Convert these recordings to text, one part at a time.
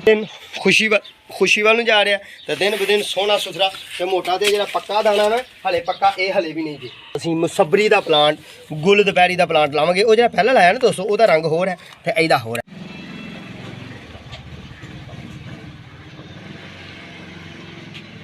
दिन खुशी वाल जा रहा तो दिन ब दिन सोहना सुथरा तो मोटा तो जो पक्का दाना है हले पक्का ये हले भी नहीं जी। असीं मुसबरी का प्लांट गुल दुपहरी का प्लांट लावे वो जो पहला लाया ना दोस्तों वह रंग होर है तो यदा होर है।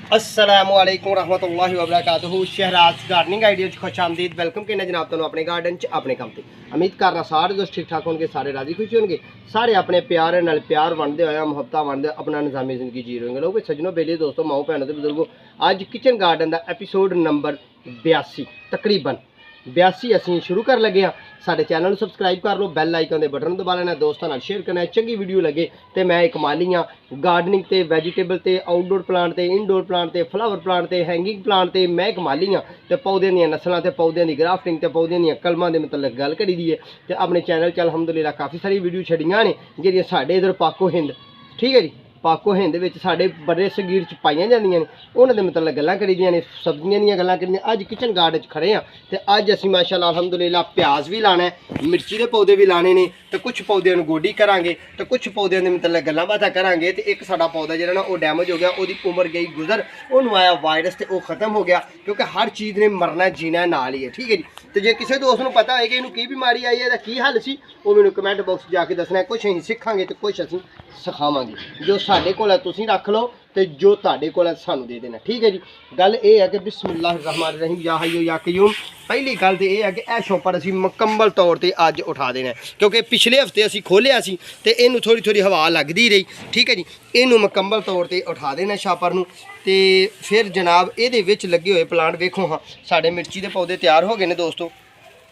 अस्सलामुअलैकुम रहमतुल्लाहि व बरकातुहू। शहराज गार्डनिंग आइडिया खुश आमदीद। वेलकम करना जनाब तुहानू अपने गार्डन अपने काम से। उम्मीद करना सारे दोस्त ठीक ठाक होंगे, सारे राजी खुश होंगे, सारे अपने प्यार नाल प्यार वंडते हुए मुहब्बत वंडते अपना निज़ामी जिंदगी जी रहे होंगे। लोग सज्जनों बेले दोस्तों माओ भैनों के बुजुर्गों अज किचन गार्डन का एपीसोड नंबर 82 तकरीबन 82 असीं शुरू कर लगे हाँ। साडे चैनल सबसक्राइब कर लो, बैल आइकन के बटन दबा लेना, दोस्तों नाल शेयर करना। चंगी वीडियो लगे तो मैं एक माली हाँ गार्डनिंग ते वैजीटेबल ते आउटडोर प्लांट ते इनडोर प्लांट ते फ्लावर प्लांट ते हैंगिंग प्लांट ते मैं एक माली हाँ। तो पौधे दी नस्लों ते पौधे की ग्राफ्टिंग ते पौधे दी कलमां के मतलब गल करी दी है। तो अपने चैनल च अलहमदुलिल्लाह काफ़ी सारी वीडियो छड़ियाँ ने जिहड़ियां साडे इधर पाको हिंद ठीक है जी पाको हिंद साडे बड़े सगीर च पाइयां जांदियां ने उन्हां दे मतलब गल्लां करी दियां ने, सब्जियां दीयां गल्लां करी दियां। अज किचन गार्डन च खड़े हाँ तो अज असीं माशाअल्लाह अलहमदुलिल्लाह प्याज भी लाना है, मिर्ची के पौधे भी लाने ने, तो कुछ पौधों को गोडी करांगे तो कुछ पौधों के मतलब गल्लां बातां करांगे। तो एक साडा पौधा जिहड़ा ना वो डैमेज हो गया, उसकी उम्र गई गुजर, उन्होंने आया वायरस तो वो खत्म हो गया क्योंकि हर चीज़ ने मरना जीना नाल ही है ठीक है जी। तो जे किसी दोस्त को पता है कि इन्हू की बीमारी आई है तो की हल सी वो मैंने कमेंट बॉक्स जाके दसना। कुछ असीं सिखांगे तो कुछ असीं सिखावांगे। जो साडे कोल है तुसीं रख लो तो जो तुहाडे कोल है सानू दे देना ठीक है जी। गल ये है कि बिस्मिल्लाहिर्रहमानिर्रहीम या हय्यू या क़य्यूम। पहली गल तो यह है कि यह शॉपर असीं मुकम्मल तौर पर अज उठा देना है क्योंकि पिछले हफ्ते असीं खोलिया सी तो इनू थोड़ी थोड़ी हवा लगती रही ठीक है जी। इनू मुकम्मल तौर पर उठा देना शापर नू। तो फिर जनाब ये लगे हुए प्लांट वेखो हाँ साढ़े मिर्ची के पौधे तैयार हो गए ने दोस्तों,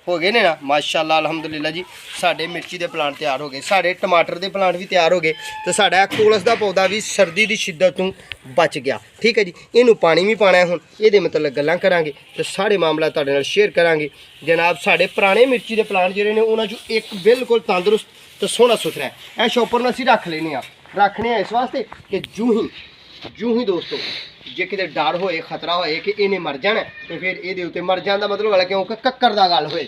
हो गए ने ना माशाअल्लाह अल्हम्दुलिल्लाह जी। साढ़े मिर्ची के प्लांट तैयार हो गए, साढ़े टमाटर के प्लांट भी तैयार हो गए। तो साढ़ा कोलस का पौधा भी सर्दी की शिद्दत तो बच गया ठीक है जी। इनू पानी भी पाना है हुण ये मतलब गल्लां करांगे तो सारे मामला तुहाडे नाल शेयर करांगे जनाब। साढ़े पुराने मिर्ची के प्लांट जिहड़े ने उन्हां चों एक बिल्कुल तंदुरुस्त तो सोहना सुथरा है। यह शॉपर नूं असीं रख लेने रखने इस वास्ते कि जूं ही दोस्तों जे किते डर होए खतरा होए कि इन्हें मर जाना तो फिर ये उत्ते मर जाने का मतलब है क्योंकि कक्कर का गल होए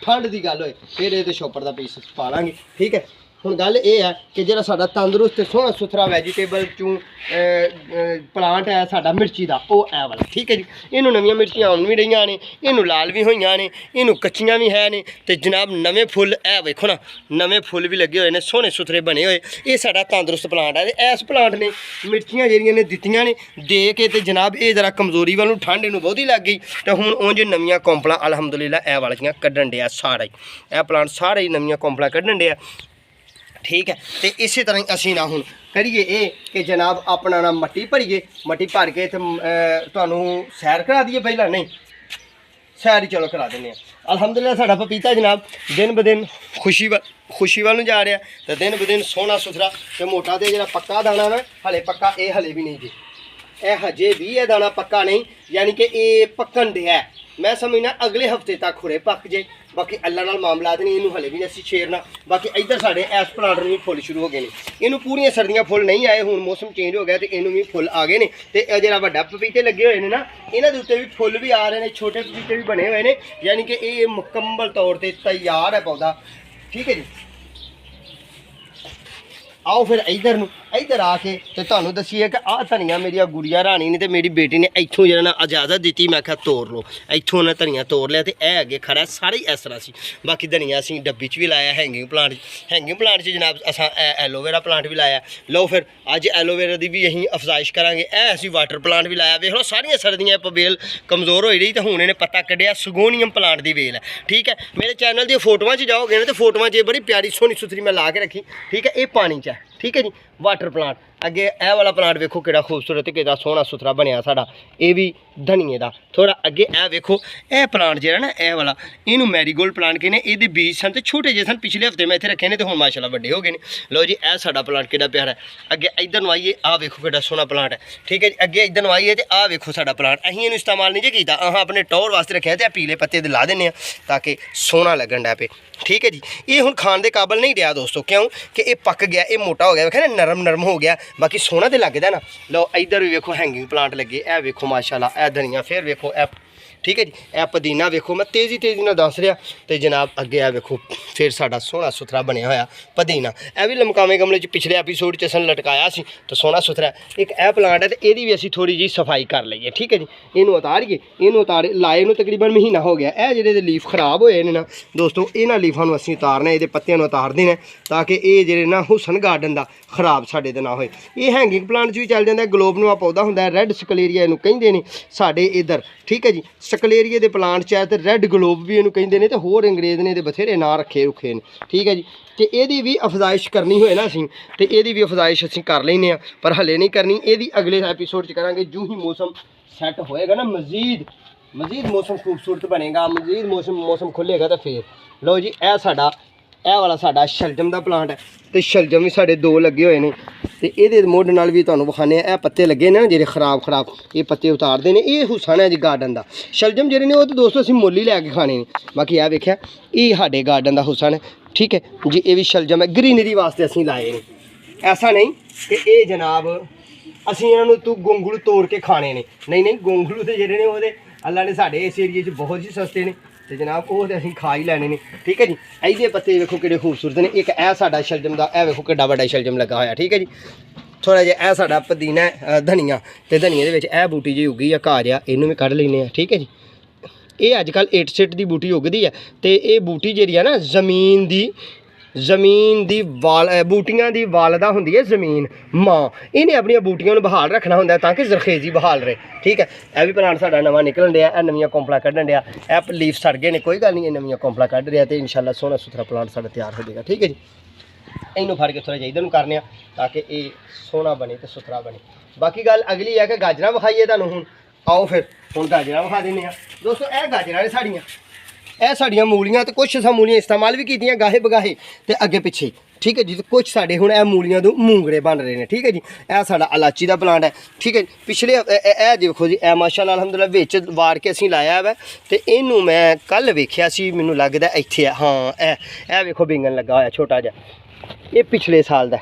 ठंड की गल होए फिर ये शॉपर का पीस पा लांगे ठीक है। हुण गल ये है कि जो साडा तंदुरुस्त सोहना सुथरा वैजीटेबल चूँ प्लांट है साडा मिर्ची का वो है वाला ठीक है जी। इनू नवीं मिर्चियाँ आउण भी रहीआं ने, इनू लाल भी होईआं ने, इनू कच्चियां भी है ने। तो जनाब नवे फुल है वेखो ना नवे फुल भी लगे हुए हैं सोहने सुथरे बने हुए। ये साडा तंदुरुस्त प्लांट है। इस प्लांट ने मिर्चियां जिहड़ियां ने दित्तियां ने दे के तो जनाब ये जरा कमजोरी वालों ठंड इनू बहुती लग गई तो हुण उंज नवीं कौंपलां अलहमदुलिल्लाह ए वालियां कड्ढण दिया सारा ही यह प्लांट सारे ही नवीं कौंपलां कड्ढण दिया ठीक है। तो इस तरह असीं ना हुण करिए ये कि जनाब अपना ना मट्टी भरीए, मट्टी भर के तो तुहानूं सैर करा दिए पहला नहीं सैर ही चलो करा दें। अलहमदुलिल्लाह साडा पपीता जनाब दिन ब दिन खुशी वाल जा रहा तो दिन ब दिन सोहना सुथरा तो मोटा तो जो पक्का दाना है हले पक्का ये हले भी नहीं जी, यह हजे भी है दाना पक्का नहीं यानी कि ये पकन दिया है। मैं समझना अगले हफ्ते तक खुरे पक जाए। बाकी अल्लाह नाल मामलात नहीं, इनू हले भी नहीं छेड़ना। बाकी इधर साढ़े इस प्लांट में फुल शुरू हो गए हैं। इनू पूरियां सर्दियां फुल नहीं आए, हुण मौसम चेंज हो गया तो इनू भी फुल आ गए हैं। तो जो वड्डा पपीते लगे हुए हैं ना इन्हां दे उत्ते भी फुल भी आ रहे हैं, छोटे पपीते भी बने हुए हैं यानी कि ये मुकम्मल तौर पर तैयार है पौधा ठीक है जी। आओ फिर इधर आके तो तुहानूं दसीए कि आ धनिया मेरी गुड़िया राणी ने तो मेरी बेटी ने इत्थों जो ना इजाजत दी। मैं क्या तोड़ लो इत्थों उन्हें धनिया तोड़ लिया तो यह अगे खड़ा सारे इस तरह से। बाकी धनिया असीं डब्बी च भी लाया हैंगिंग प्लांट जनाब असां एलोवेरा प्लांट भी लाया। लो फिर अज एलोवेरा की भी असीं अफजाइश करांगे। असीं वाटर प्लांट भी लाया। वेख लो सारियां सर्दियां बेल कमज़ोर हो रही तो हुण इन्हें पत्ता कढ़िया सुगोनियम प्लांट की बेल है ठीक है। मेरे चैनल दी फोटोआं च जाओगे ना तो फोटोआं च बड़ी प्यारी सोहनी सुथरी मैं ला के रखी ठीक है। ये पानी च है ठीक है जी वाटर प्लांट। अगे यह वाला प्लांट वेखो कितना खूबसूरत कितना सोहना सुथरा बनया साडा ये भी धनिए का। थोड़ा अगे ए वेखो यह प्लांट जो ना यह वाला इनू मैरीगोल्ड प्लांट कहने। ये बीज सन तो छोटे जे सन पिछले हफ्ते मैं इतने रखे ने तो हुण माशाअल्लाह बड़े हो गए हैं। लो जी यह साडा प्लांट कितना प्यारा है। अगे इधर नूं आइए आ वेखो कितना सोहना प्लांट है ठीक है जी। अगे इधर नूं आइए तो आ वेखो साडा प्लांट असीं इहनूं इस्तेमाल नहीं जे कीता, अहां अपने टौर वास्ते रखा तो पीले पत्ते ला देने ताकि सोहना लगन डै पे ठीक है जी। ये हुण खाण दे काबल नहीं रहा दोस्तों क्यों कि ये पक गया, ये मोटा हो गया वेखा ना नरम हो गया। बाकी सोहना तो लगता ना। लो इधर भी वेखो हैंगिंग प्लांट लगे, ए वेखो माशाअल्लाह ए धनिया। फिर वेखो ए ठीक है जी। ए पुदीना वेखो मैं तेज़ी नाल दस रहा तो जनाब अगे आ वेखो फिर साडा सोहना सुथरा बनया होया पुदीना। ए भी लमकावे गमले च पिछले एपीसोड च असन लटकाया सी तो सोहना सुथरा एक ए प्लांट है तो यदी भी असीं थोड़ी जी सफाई कर लईए। ठीक है जी। इनू उतारिए, इनू उतार लाए नू तकरीबन महीना हो गया। ए जेहड़े लीफ खराब होए ने ना दोस्तों इन्हां लीफां नू असीं उतारना, इहदे पत्तियां नू उतार देना ताकि ये जेहड़े ना हुसन गार्डन दा खराब साडे ते ना होए। ये हैंगिंग प्लांट च भी चल जांदा, ग्लोब नुआ पौधा हुंदा है, रैड स्कलेरिया इनू कहिंदे ने साडे इधर। ठीक है जी। स्कलेरिया दे प्लांट च है तो रैड ग्लोब भी इनू कहिंदे ने ते होर अंग्रेज़ ने बथेरे नां रखे रुखे ने। ठीक है जी। तो यदी भी अफजाइश करनी होए ना असीं तो यदी भी अफजाइश असीं कर लैंदे आ, पर हले नहीं करनी, यदी अगले एपीसोड च करांगे। जो ही मौसम सैट होएगा ना मजीद मौसम खूबसूरत बनेगा, मजीद मौसम खुलेगा तो फिर लो जी। ए वाला साडा शलजम का प्लांट है तो शलजम भी साढ़े 2 लगे हुए हैं तो ये मुढ़ नाल भी तुहानूं विखाने ए पत्ते लगे ने जेह्ड़े खराब ये पत्ते उतारते हैं। ये हुसन है जी गार्डन का। शलजम जेह्ड़े ने वो तो दोस्तों असीं मुੱਲ ही लैके खाने ने, बाकी आ वेख्या ये साडे गार्डन का हुसन है। ठीक है जी। ये भी शलजम है, ग्रीनरी वास्ते असीं लाए ने, ऐसा नहीं कि ये जनाब असीं इन्हां तू गोंगलू तोड़ के खाने ने, नहीं गोंगलू तो जेह्ड़े ने वो अल्लाह ने साडे इस एरिए च बहुत ही सस्ते ने तो जनाब वो तो असीं खा ही लैने ने। ठीक है जी। ਇਹਦੇ पत्ते वेखो किहड़े खूबसूरत ने। एक ए साडा शलजम दा ए वेखो किड्डा बड़ा शलजम लगा होया। ठीक है जी। थोड़ा जिहा ए साडा पुदीना धनिया ते धनिया दे विच ए बूटी जी उगी आ घाह जिहा, इहनूं भी कढ लैने आ। ठीक है जी। ये अजकल 8 सिट की बूटी उगदी है तो ये बूटी जी है ना जमीन दी वाल बूटियां दी वालदा हुंदी है जमीन मां, इन्हें अपनी बूटियां नूं बहाल रखना हुंदा ताकि जरखेजी बहाल रहे। ठीक है। यह भी प्लांट साडा नवां निकलन दिया, ए नवीं कौंपला कढ़न दिया, ए लीफ सड़ गए ने, कोई गल नहीं, ये नवीं कौंपला कढ़ रहा तो इंशाल्लाह सोहना सुथरा प्लांट साडा तैयार हो जाएगा। ठीक है जी। इनू फड़ के थोड़ा जिहा इधर नूं करने ताकि ये सोहना बने तो सुथरा बने। बाकी गल अगली है कि गाजरां विखाइए तुहानूं हुण, आओ फिर हुण गाजरां विखा दिंदे आ दोस्तों। ए गाजरां ने साड़ियां, ए साड़ियां मूलियां तो कुछ असां मूलियां इस्तेमाल भी कीतियां गाहे बगाहे ते अगे पिछे। ठीक है जी। तो कुछ साडे हुण ए मूलियां दो मूंगरे बन रहे हैं। ठीक है जी। ए साडा इलाची दा प्लांट है। ठीक है। पिछले ए देखो जी, ए माशाअल्लाह अल्हम्दुलिल्लाह विच वार के असीं लाया है ते इनू मैं कल वेख्या सी, मैनूं लगदा इत्थे हाँ ए वेखो बिंगन लगा होया छोटा जिहा, ये पिछले साल दा।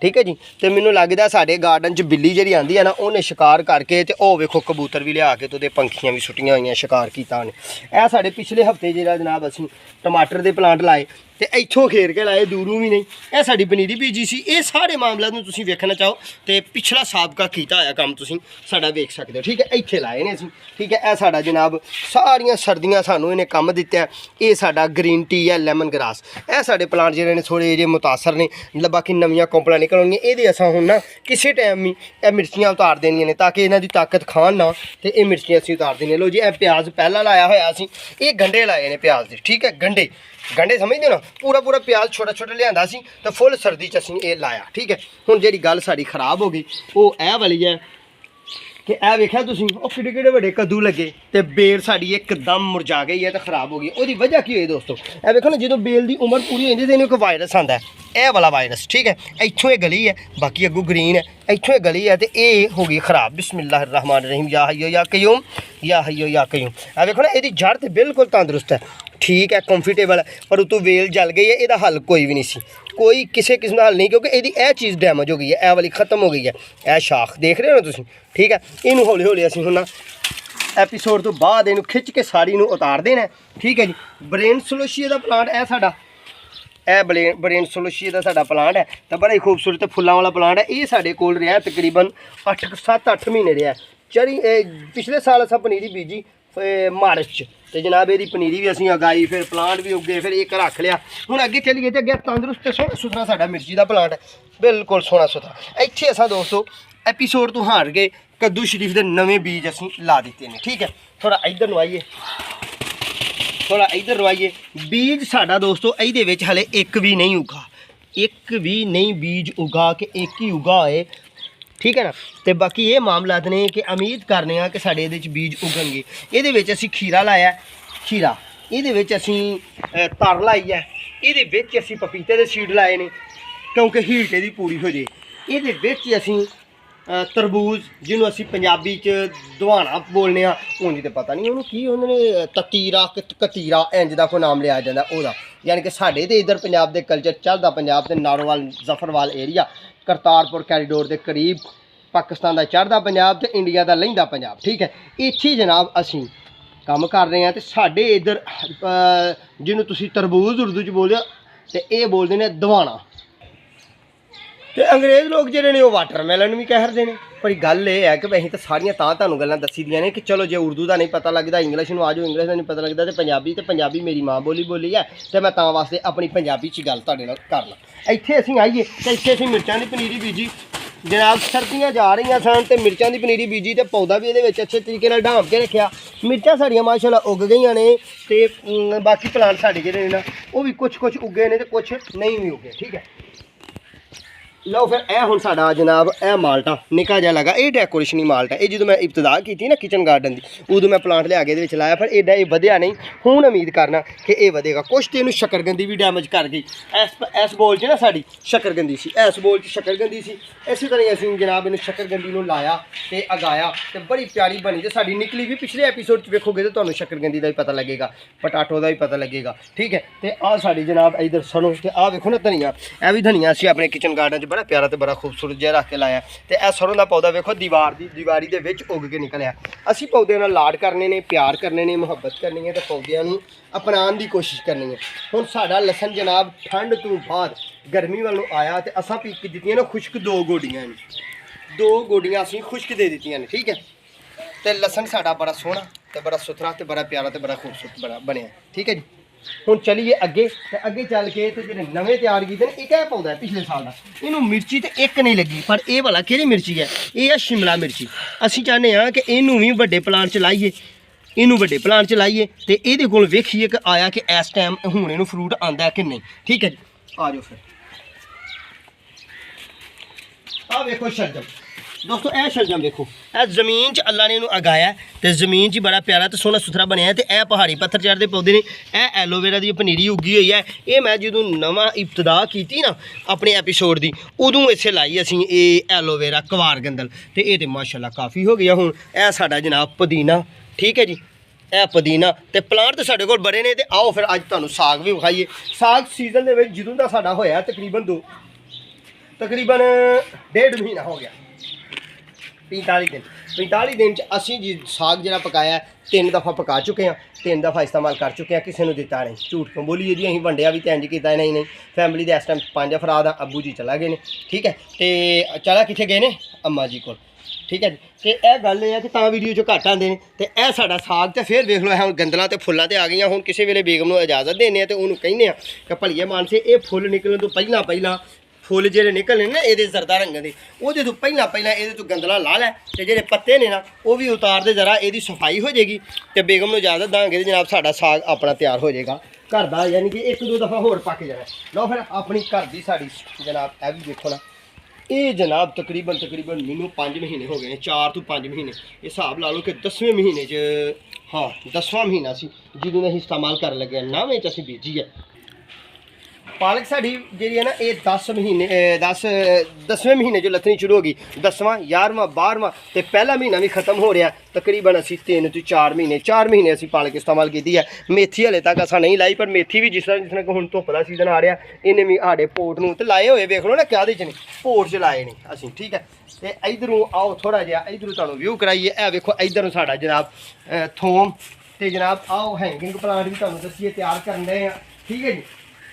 ठीक है जी। तो मैनूं लगदा साडे गार्डन च बिल्ली जिहड़ी आंदी है ना उन्हें शिकार करके ते ओह वेखो कबूतर भी लिया के तो पंखियां भी सुट्टियां होईयां, शिकार कीता उन्हें। ए साडे पिछले हफ्ते जिहड़ा जनाब असीं टमाटर दे प्लांट लाए तो इत्थों घेर के लाए, दूरों भी नहीं। ए साडी पनीरी बीजी सी। ये सारे मामलों नूं तुसीं वेखना चाहो तो पिछला साबका कीता होया काम तुसीं साडा वेख सकदे हो। ठीक है। इत्थे लाए ने असीं। ठीक है। ए साडा जनाब सारियां सर्दियां सानूं इन्हें कम दित्ता। ये साडा ग्रीन टी है, लैमन ग्रास, ए साडे प्लांट जिहड़े ने थोड़े जे मुतासर ने, बाकी नवीं कौंपलां निकलणगियां। ये असां हुण ना किसी टाइम ही ए मिर्चियां उतार देनियां ने ताकि इन्हां दी ताकत खाण ना ते ये मिर्चियां असीं उतार देनियां। लो जी ए प्याज पहला लाया होया असीं, ये गंढे लाए ने प्याज दे। ठीक है। गंढे समझदे ना, पूरा प्याज छोटा लिआंदा सी तो फुल सर्दी च असीं ये लाया। ठीक है। हुण जिहड़ी गल साडी खराब हो गई वो ए वाली है कि ए वेख्या तुसीं वो किड्डे वड्डे कद्दू लगे तो बेल साडी एकदम मुरझा गई है तो खराब हो गई। उसदी वजह की होई दोस्तों, ए वेखो ना जो बेल की उम्र पूरी हो जाती है एक वायरस आंदा है, ए वाला वायरस। ठीक है। इत्थों ये गली है, बाकी अगों ग्रीन है, इत्थों ये गली है तो ये हो गई खराब। बिस्मिल्लाहिर्रहमानिर्रहीम या हय्यो या कय्यूम या हय्यो या कय्यूम। ए वेखो ना इसदी जड़ तो बिल्कुल तंदुरुस्त है, ठीक है, कंफर्टेबल है, पर उतों वेल जल गई है। इसका हल कोई भी नहीं सी, कोई किसी किस्म का हल नहीं, क्योंकि यदि यह चीज़ डैमेज हो गई है, ए वाली खत्म हो गई है। यह शाख देख रहे हो ना तुसीं। ठीक है। इनू हौली हौली असीं हुण एपीसोड तो बाद इनू खिच के सारी नू उतार देना। ठीक है जी। ब्रेन सलोशिया का प्लांट है साडा, ए ब्रेन सलोशिया का साडा प्लांट है तो बड़ा ही खूबसूरत फुल्लां वाला प्लांट है। ये साडे कोल रहा तकरीबन 7-8 महीने रहा। चरी पिछले साल असां पनीरी बीजी मार्च तो जनाब ये पनीरी भी असीं उगाई, फिर प्लांट भी उगे, फिर एक रख लिया। हुण अगे चलिए तो अगे तंदुरुस्त सोहना सुथरा साडा मिर्ची का प्लांट है, बिल्कुल सोहना सुथरा। इत्थे असां दोस्तों एपीसोड तो हार गए, कद्दू शरीफ के नवे बीज असीं ला दिते हैं। ठीक है। थोड़ा इधर नु आइए, थोड़ा इधर नु आइए। बीज साडा दोस्तों इहदे विच हले एक भी नहीं उगा, एक भी नहीं बीज उगा के एक ही उगा होए। ठीक है ना। तो बाकी ये मामलात ने कि उम्मीद करने कि साढ़े ये बीज उगणगे। ये असीं खीरा लाया, खीरा ये असीं तर लाई है, ये असीं पपीते के सीड लाए ने क्योंकि हीट ये पूरी हो जाए। ये असीं तरबूज जिन्होंने असीं पंजाबी च दवाना बोलने उंज तो पता नहीं उन्होंने की उन्होंने ततीरा कतीरा इंज का कोई नाम लिया जाता ओहदा, यानी कि साढ़े तो इधर पंजाब के कल्चर चलता, पंजाब के नारोवाल जफरवाल एरिया करतारपुर कैरीडोर के करीब, पाकिस्तान का चढ़दा पंजाब तो इंडिया का लहिंदा पंजाब। ठीक है। इत्थे जनाब असीं ਕੰਮ ਕਰ ਰਹੇ ਹਾਂ। ਤੇ ਸਾਡੇ ਇੱਧਰ ਜਿਹਨੂੰ ਤੁਸੀਂ ਤਰਬੂਜ ਉਰਦੂ 'ਚ ਬੋਲਦੇ ਹੋ ਤੇ ਇਹ ਬੋਲਦੇ ਨੇ ਦਵਾਣਾ। ਤੇ ਅੰਗਰੇਜ਼ ਲੋਕ ਜਿਹੜੇ ਨੇ ਉਹ ਵਾਟਰਮੈਲਨ ਵੀ ਕਹਿੰਦੇ ਨੇ। ਪਰ ਗੱਲ ਇਹ ਹੈ ਕਿ ਅਸੀਂ ਤਾਂ ਸਾਰੀਆਂ ਤਾਂ ਤੁਹਾਨੂੰ ਗੱਲਾਂ ਦੱਸੀ ਦੀਆਂ ਨੇ ਕਿ ਚਲੋ ਜੇ ਉਰਦੂ ਦਾ ਨਹੀਂ ਪਤਾ ਲੱਗਦਾ ਇੰਗਲਿਸ਼ ਨੂੰ ਆ ਜਾਓ, ਇੰਗਲਿਸ਼ ਦਾ ਨਹੀਂ ਪਤਾ ਲੱਗਦਾ ਤੇ ਪੰਜਾਬੀ ਮੇਰੀ ਮਾਂ ਬੋਲੀ ਹੈ ਤੇ ਮੈਂ ਤਾਂ ਵਾਸਤੇ ਆਪਣੀ ਪੰਜਾਬੀ 'ਚ ਗੱਲ ਤੁਹਾਡੇ ਨਾਲ ਕਰ ਲਾਂ। ਇੱਥੇ ਅਸੀਂ ਆਈਏ ਤੇ ਇੱਥੇ ਅਸੀਂ ਮਿਰਚਾਂ ਦੀ ਪਨੀਰੀ ਬੀਜੀ ਜਨਾਬ। ਸਰਦੀਆਂ ਜਾ ਰਹੀਆਂ ਸਨ ਤੇ ਮਿਰਚਾਂ ਦੀ ਪਨੀਰੀ ਬੀਜੀ ਤੇ ਪੌਦਾ ਵੀ ਇਹਦੇ ਵਿੱਚ ਅੱਛੇ ਤਰੀਕੇ ਨਾਲ ਢਾਂਪ ਕੇ ਰੱਖਿਆ। ਮਿਰਚਾਂ ਸਾਡੀਆਂ ਮਾਸ਼ਾਅੱਲਾ ਉੱਗ ਗਈਆਂ ਨੇ ਤੇ ਬਾਕੀ ਪਲਾਂਟ ਸਾਡੇ ਜਿਹੜੇ ਨੇ ਨਾ ਉਹ ਵੀ ਕੁਛ ਉੱਗੇ ਨੇ ਤੇ ਕੁਛ ਨਹੀਂ ਵੀ ਉੱਗੇ। ਠੀਕ ਹੈ, ਲਓ ਫਿਰ ਇਹ ਹੁਣ ਸਾਡਾ ਜਨਾਬ ਇਹ ਮਾਲਟਾ ਨਿੱਕਾ ਜਿਹਾ ਲੱਗਾ, ਇਹ ਡੈਕੋਰੇਸ਼ਨੀ ਮਾਲਟਾ। ਇਹ ਜਦੋਂ ਮੈਂ ਇਬਤਦਾ ਕੀਤੀ ਨਾ ਕਿਚਨ ਗਾਰਡਨ ਦੀ ਉਦੋਂ ਮੈਂ ਪਲਾਂਟ ਲਿਆ ਕੇ ਇਹਦੇ ਵਿੱਚ ਲਾਇਆ, ਪਰ ਐਡਾ ਇਹ ਵਧਿਆ ਨਹੀਂ। ਹੁਣ ਉਮੀਦ ਕਰਨਾ ਕਿ ਇਹ ਵਧੇਗਾ। ਕੁਛ ਤੇ ਇਹਨੂੰ ਸ਼ੱਕਰਗੰਦੀ ਵੀ ਡੈਮੇਜ ਕਰ ਗਈ। ਇਸ ਬੋਲ 'ਚ ਨਾ ਸਾਡੀ ਸ਼ੱਕਰਗੰਦੀ ਸੀ, ਇਸ ਬੋਲ 'ਚ ਸ਼ੱਕਰਗੰਦੀ ਸੀ। ਇਸੇ ਤਰ੍ਹਾਂ ਅਸੀਂ ਜਨਾਬ ਇਹਨੂੰ ਸ਼ੱਕਰਗੰਦੀ ਨੂੰ ਲਾਇਆ ਤੇ ਅਗਾਇਆ ਤੇ ਬੜੀ ਪਿਆਰੀ ਬਣੀ ਤੇ ਸਾਡੀ ਨਿਕਲੀ ਵੀ। ਪਿਛਲੇ ਐਪੀਸੋਡ 'ਚ ਵੇਖੋਗੇ ਤਾਂ ਤੁਹਾਨੂੰ ਸ਼ੱਕਰਗੰਦੀ ਦਾ ਵੀ ਪਤਾ ਲੱਗੇਗਾ, ਪਟਾਟੋ ਦਾ ਵੀ ਪਤਾ ਲੱਗੇਗਾ। ਠੀਕ ਹੈ, ਤੇ ਆਹ ਸਾਡੀ ਜਨਾਬ ਇੱਧਰ ਸਰੋਂ ਤੇ ਆਹ ਵੇਖੋ ਨਾ ਧਨੀਆ, ਇਹ ਵੀ ਧਨੀਆ ਅਸੀਂ ਆਪਣੇ ਕਿਚਨ ਗਾਰਡਨ 'ਚ ਬੜਾ ਪਿਆਰਾ ਤੇ ਬੜਾ ਖੂਬਸੂਰਤ ਜਿਹਾ ਰੱਖ ਕੇ ਲਾਇਆ। ਤੇ ਇਹ ਸਰੋਂ ਦਾ ਪੌਦਾ ਵੇਖੋ ਦੀਵਾਰੀ ਦੇ ਵਿੱਚ ਉੱਗ ਕੇ ਨਿਕਲਿਆ। ਅਸੀਂ ਪੌਦਿਆਂ ਨਾਲ ਲਾਡ ਕਰਨੇ ਨੇ, ਪਿਆਰ ਕਰਨੇ ਨੇ, ਮੁਹੱਬਤ ਕਰਨੀ ਹੈ ਤੇ ਪੌਦਿਆਂ ਨੂੰ ਅਪਣਾਉਣ ਦੀ ਕੋਸ਼ਿਸ਼ ਕਰਨੀ ਹੈ। ਹੁਣ ਸਾਡਾ ਲਸਣ ਜਨਾਬ ਠੰਡ ਤੋਂ ਬਾਅਦ ਗਰਮੀ ਵੱਲ ਨੂੰ ਆਇਆ ਤੇ ਅਸਾਂ ਪੀ ਕੇ ਦਿੱਤੀਆਂ ਨੇ ਖੁਸ਼ਕ 2 ਗੋਡੀਆਂ ਨੇ, 2 ਗੋਡੀਆਂ ਅਸੀਂ ਖੁਸ਼ਕ ਦੇ ਦਿੱਤੀਆਂ ਨੇ। ਠੀਕ ਹੈ, ਤੇ ਲਸਣ ਸਾਡਾ ਬੜਾ ਸੋਹਣਾ ਤੇ ਬੜਾ ਸੁਥਰਾ ਤੇ ਬੜਾ ਪਿਆਰਾ ਤੇ ਬੜਾ ਖੂਬਸੂਰਤ ਬਣਿਆ। ਠੀਕ ਹੈ ਜੀ, ਹੁਣ ਚਲੀਏ ਅੱਗੇ ਤੇ ਅੱਗੇ ਚੱਲ ਕੇ ਤੇ ਜਿਹੜੇ ਨਵੇਂ ਤਿਆਰ ਕੀਤੇ ਨੇ ਇੱਕ ਇਹ ਪੌਦਾ ਪਿਛਲੇ ਸਾਲ ਦਾ, ਇਹਨੂੰ ਮਿਰਚੀ ਤੇ ਇੱਕ ਨਹੀਂ ਲੱਗੀ। ਪਰ ਇਹ ਵਾਲਾ ਕਿਹੜੀ ਮਿਰਚੀ ਹੈ? ਇਹ ਹੈ ਸ਼ਿਮਲਾ ਮਿਰਚੀ। ਅਸੀਂ ਚਾਹੁੰਦੇ ਹਾਂ ਕਿ ਇਹਨੂੰ ਵੀ ਵੱਡੇ ਪਲਾਂਟ 'ਚ ਲਾਈਏ, ਤੇ ਇਹਦੇ ਕੋਲ ਵੇਖੀਏ ਕਿ ਆਇਆ ਕਿ ਇਸ ਟਾਈਮ ਹੁਣ ਇਹਨੂੰ ਫਰੂਟ ਆਉਂਦਾ ਕਿ ਨਹੀਂ। ਠੀਕ ਹੈ ਜੀ, ਆ ਜਾਓ ਫਿਰ। ਆਹ ਵੇਖੋ ਸ਼ਲਜਮ ਦੋਸਤੋ, ਇਹ ਸ਼ਲਜਮ ਵੇਖੋ, ਇਹ ਜ਼ਮੀਨ 'ਚ ਅੱਲਾ ਨੇ ਇਹਨੂੰ ਉਗਾਇਆ ਤੇ ਜ਼ਮੀਨ 'ਚ ਬੜਾ ਪਿਆਰਾ ਤੇ ਸੋਹਣਾ ਸੁਥਰਾ ਬਣਿਆ। ਤੇ ਇਹ ਪਹਾੜੀ ਪੱਥਰ ਚੜ੍ਹਦੇ ਪੌਦੇ ਨੇ। ਇਹ ਐਲੋਵੇਰਾ ਦੀ ਪਨੀਰੀ ਉੱਗੀ ਹੋਈ ਹੈ। ਇਹ ਮੈਂ ਜਦੋਂ ਨਵਾਂ ਇਬਤਦਾ ਕੀਤੀ ਨਾ ਆਪਣੇ ਐਪੀਸੋਡ ਦੀ ਉਦੋਂ ਇੱਥੇ ਲਾਈ ਅਸੀਂ ਇਹ ਐਲੋਵੇਰਾ ਕਵਾਰ ਗੰਦਲ, ਤੇ ਇਹ ਤੇ ਮਾਸ਼ਾਅੱਲਾ ਕਾਫੀ ਹੋ ਗਿਆ। ਹੁਣ ਇਹ ਸਾਡਾ ਜਨਾਬ ਪੁਦੀਨਾ। ਠੀਕ ਹੈ ਜੀ, ਇਹ ਪੁਦੀਨਾ ਤੇ ਪਲਾਂਟ ਤਾਂ ਸਾਡੇ ਕੋਲ ਬੜੇ ਨੇ। ਤੇ ਆਓ ਫਿਰ ਅੱਜ ਤੁਹਾਨੂੰ ਸਾਗ ਵੀ ਵਿਖਾਈਏ। ਸਾਗ ਸੀਜ਼ਨ ਦੇ ਵਿੱਚ ਜਦੋਂ ਦਾ ਸਾਡਾ ਹੋਇਆ ਤਕਰੀਬਨ 1.5 ਮਹੀਨਾ ਹੋ ਗਿਆ, 45 ਦਿਨ 'ਚ ਅਸੀਂ ਜੀ ਸਾਗ ਜਿਹੜਾ ਪਕਾਇਆ 3 ਦਫਾ ਪਕਾ ਚੁੱਕੇ ਹਾਂ, 3 ਦਫਾ ਇਸਤੇਮਾਲ ਕਰ ਚੁੱਕੇ ਹਾਂ। ਕਿਸੇ ਨੂੰ ਦਿੱਤਾ ਨਹੀਂ, ਝੂਠ ਕਿਉਂ ਬੋਲੀਏ ਜੀ। ਅਸੀਂ ਵੰਡਿਆ ਵੀ ਤੇ ਇੰਜ ਕੀਤਾ ਨਹੀਂ। ਫੈਮਿਲੀ ਦੇ ਇਸ ਟਾਈਮ 5 ਅਫਰਾਦ ਆ। ਅੱਬੂ ਜੀ ਚਲਾ ਗਏ ਨੇ। ਠੀਕ ਹੈ, ਤੇ ਚਲਾ ਕਿੱਥੇ ਗਏ ਨੇ? ਅੰਮਾ ਜੀ ਕੋਲ। ਠੀਕ ਹੈ ਜੀ, ਤੇ ਇਹ ਗੱਲ ਇਹ ਹੈ ਕਿ ਤਾਂ ਵੀਡੀਓ 'ਚ ਘੱਟ ਆਉਂਦੇ ਨੇ। ਤੇ ਇਹ ਸਾਡਾ ਸਾਗ ਤੇ ਫਿਰ ਵੇਖ ਲਓ ਹੁਣ ਗੰਦਲਾਂ ਤੇ ਫੁੱਲਾਂ ਤੇ ਆ ਗਈਆਂ। ਹੁਣ ਕਿਸੇ ਵੇਲੇ ਬੇਗਮ ਨੂੰ ਇਜਾਜ਼ਤ ਦਿੰਦੇ ਹਾਂ ਤੇ ਉਹਨੂੰ ਕਹਿੰਦੇ ਆ ਕਿ ਭਲੀਏ ਮਾਨਸੇ ਇਹ ਫੁੱਲ ਨਿਕਲਣ ਤੋਂ ਪਹਿਲਾਂ ਫੁੱਲ ਜਿਹੜੇ ਨਿਕਲਣੇ ਨਾ ਇਹਦੇ ਜ਼ਰਦਾ ਰੰਗ ਦੇ, ਉਹਦੇ ਤੋਂ ਪਹਿਲਾਂ ਇਹਦੇ ਤੋਂ ਗੰਦਲਾ ਲਾ ਲੈ ਤੇ ਜਿਹੜੇ ਪੱਤੇ ਨੇ ਨਾ ਉਹ ਵੀ ਉਤਾਰ ਦੇ, ਜ਼ਰਾ ਇਹਦੀ ਸਫਾਈ ਹੋ ਜਾਏਗੀ ਤੇ ਬੇਗਮ ਨੂੰ ਇਜਾਜ਼ਤ ਦਾਂਗੇ ਤੇ ਜਨਾਬ ਸਾਡਾ ਸਾਗ ਆਪਣਾ ਤਿਆਰ ਹੋ ਜਾਏਗਾ ਘਰ ਦਾ। ਯਾਨੀ ਕਿ 1-2 ਦਫਾ ਹੋਰ ਪੱਕ ਜਾਣਾ। ਲਓ ਫਿਰ ਆਪਣੀ ਘਰ ਦੀ ਸਾਡੀ ਜਨਾਬ ਇਹ ਵੀ ਦੇਖੋ ਨਾ, ਇਹ ਜਨਾਬ ਤਕਰੀਬਨ ਮੈਨੂੰ 5 ਮਹੀਨੇ ਹੋ ਗਏ ਨੇ, 4 ਤੋਂ 5 ਮਹੀਨੇ। ਇਹ ਹਿਸਾਬ ਲਾ ਲਓ ਕਿ 10ਵੇਂ ਮਹੀਨੇ 'ਚ, ਹਾਂ 10ਵਾਂ ਮਹੀਨਾ ਸੀ ਜਦੋਂ ਅਸੀਂ ਇਸਤੇਮਾਲ ਕਰਨ ਲੱਗੇ। 9ਵੇਂ 'ਚ ਅਸੀਂ ਬੀਜੀ ਹੈ ਪਾਲਕ। ਸਾਡੀ ਜਿਹੜੀ ਹੈ ਨਾ ਇਹ 10ਵੇਂ ਮਹੀਨੇ 'ਚ ਲੱਥਣੀ ਸ਼ੁਰੂ ਹੋ ਗਈ। 10ਵਾਂ 11ਵਾਂ 12ਵਾਂ ਤੇ ਪਹਿਲਾ ਮਹੀਨਾ ਵੀ ਖਤਮ ਹੋ ਰਿਹਾ। ਤਕਰੀਬਨ ਅਸੀਂ 3 ਤੋਂ 4 ਮਹੀਨੇ ਅਸੀਂ ਪਾਲਕ ਇਸਤੇਮਾਲ ਕੀਤੀ ਹੈ। ਮੇਥੀ ਹਲੇ ਤੱਕ ਅਸਾਂ ਨਹੀਂ ਲਾਈ, ਪਰ ਮੇਥੀ ਵੀ ਜਿਸ ਤਰ੍ਹਾਂ ਹੁਣ ਧੁੱਪ ਦਾ ਸੀਜ਼ਨ ਆ ਰਿਹਾ ਇਹਨੇ ਵੀ ਸਾਡੇ ਪੋਟ ਨੂੰ ਤੇ ਲਾਏ ਹੋਏ। ਵੇਖ ਲਓ ਨਾ ਕਿਹਦੇ 'ਚ ਨੇ, ਪੋਟ 'ਚ ਲਾਏ ਨੇ ਅਸੀਂ। ਠੀਕ ਹੈ, ਤੇ ਇਧਰੋਂ ਆਓ ਥੋੜ੍ਹਾ ਜਿਹਾ ਇੱਧਰੋਂ ਤੁਹਾਨੂੰ ਵਿਊ ਕਰਾਈਏ। ਇਹ ਵੇਖੋ ਇੱਧਰੋਂ ਸਾਡਾ ਜਨਾਬ ਥੋਮ ਤੇ ਜਨਾਬ ਆਓ ਹੈਂਗਿੰਗ ਪਲਾਂਟ ਵੀ ਤੁਹਾਨੂੰ ਦੱਸੀਏ ਤਿਆਰ ਕਰਨ ਰਹੇ ਆ। ਠੀਕ ਹੈ ਜੀ,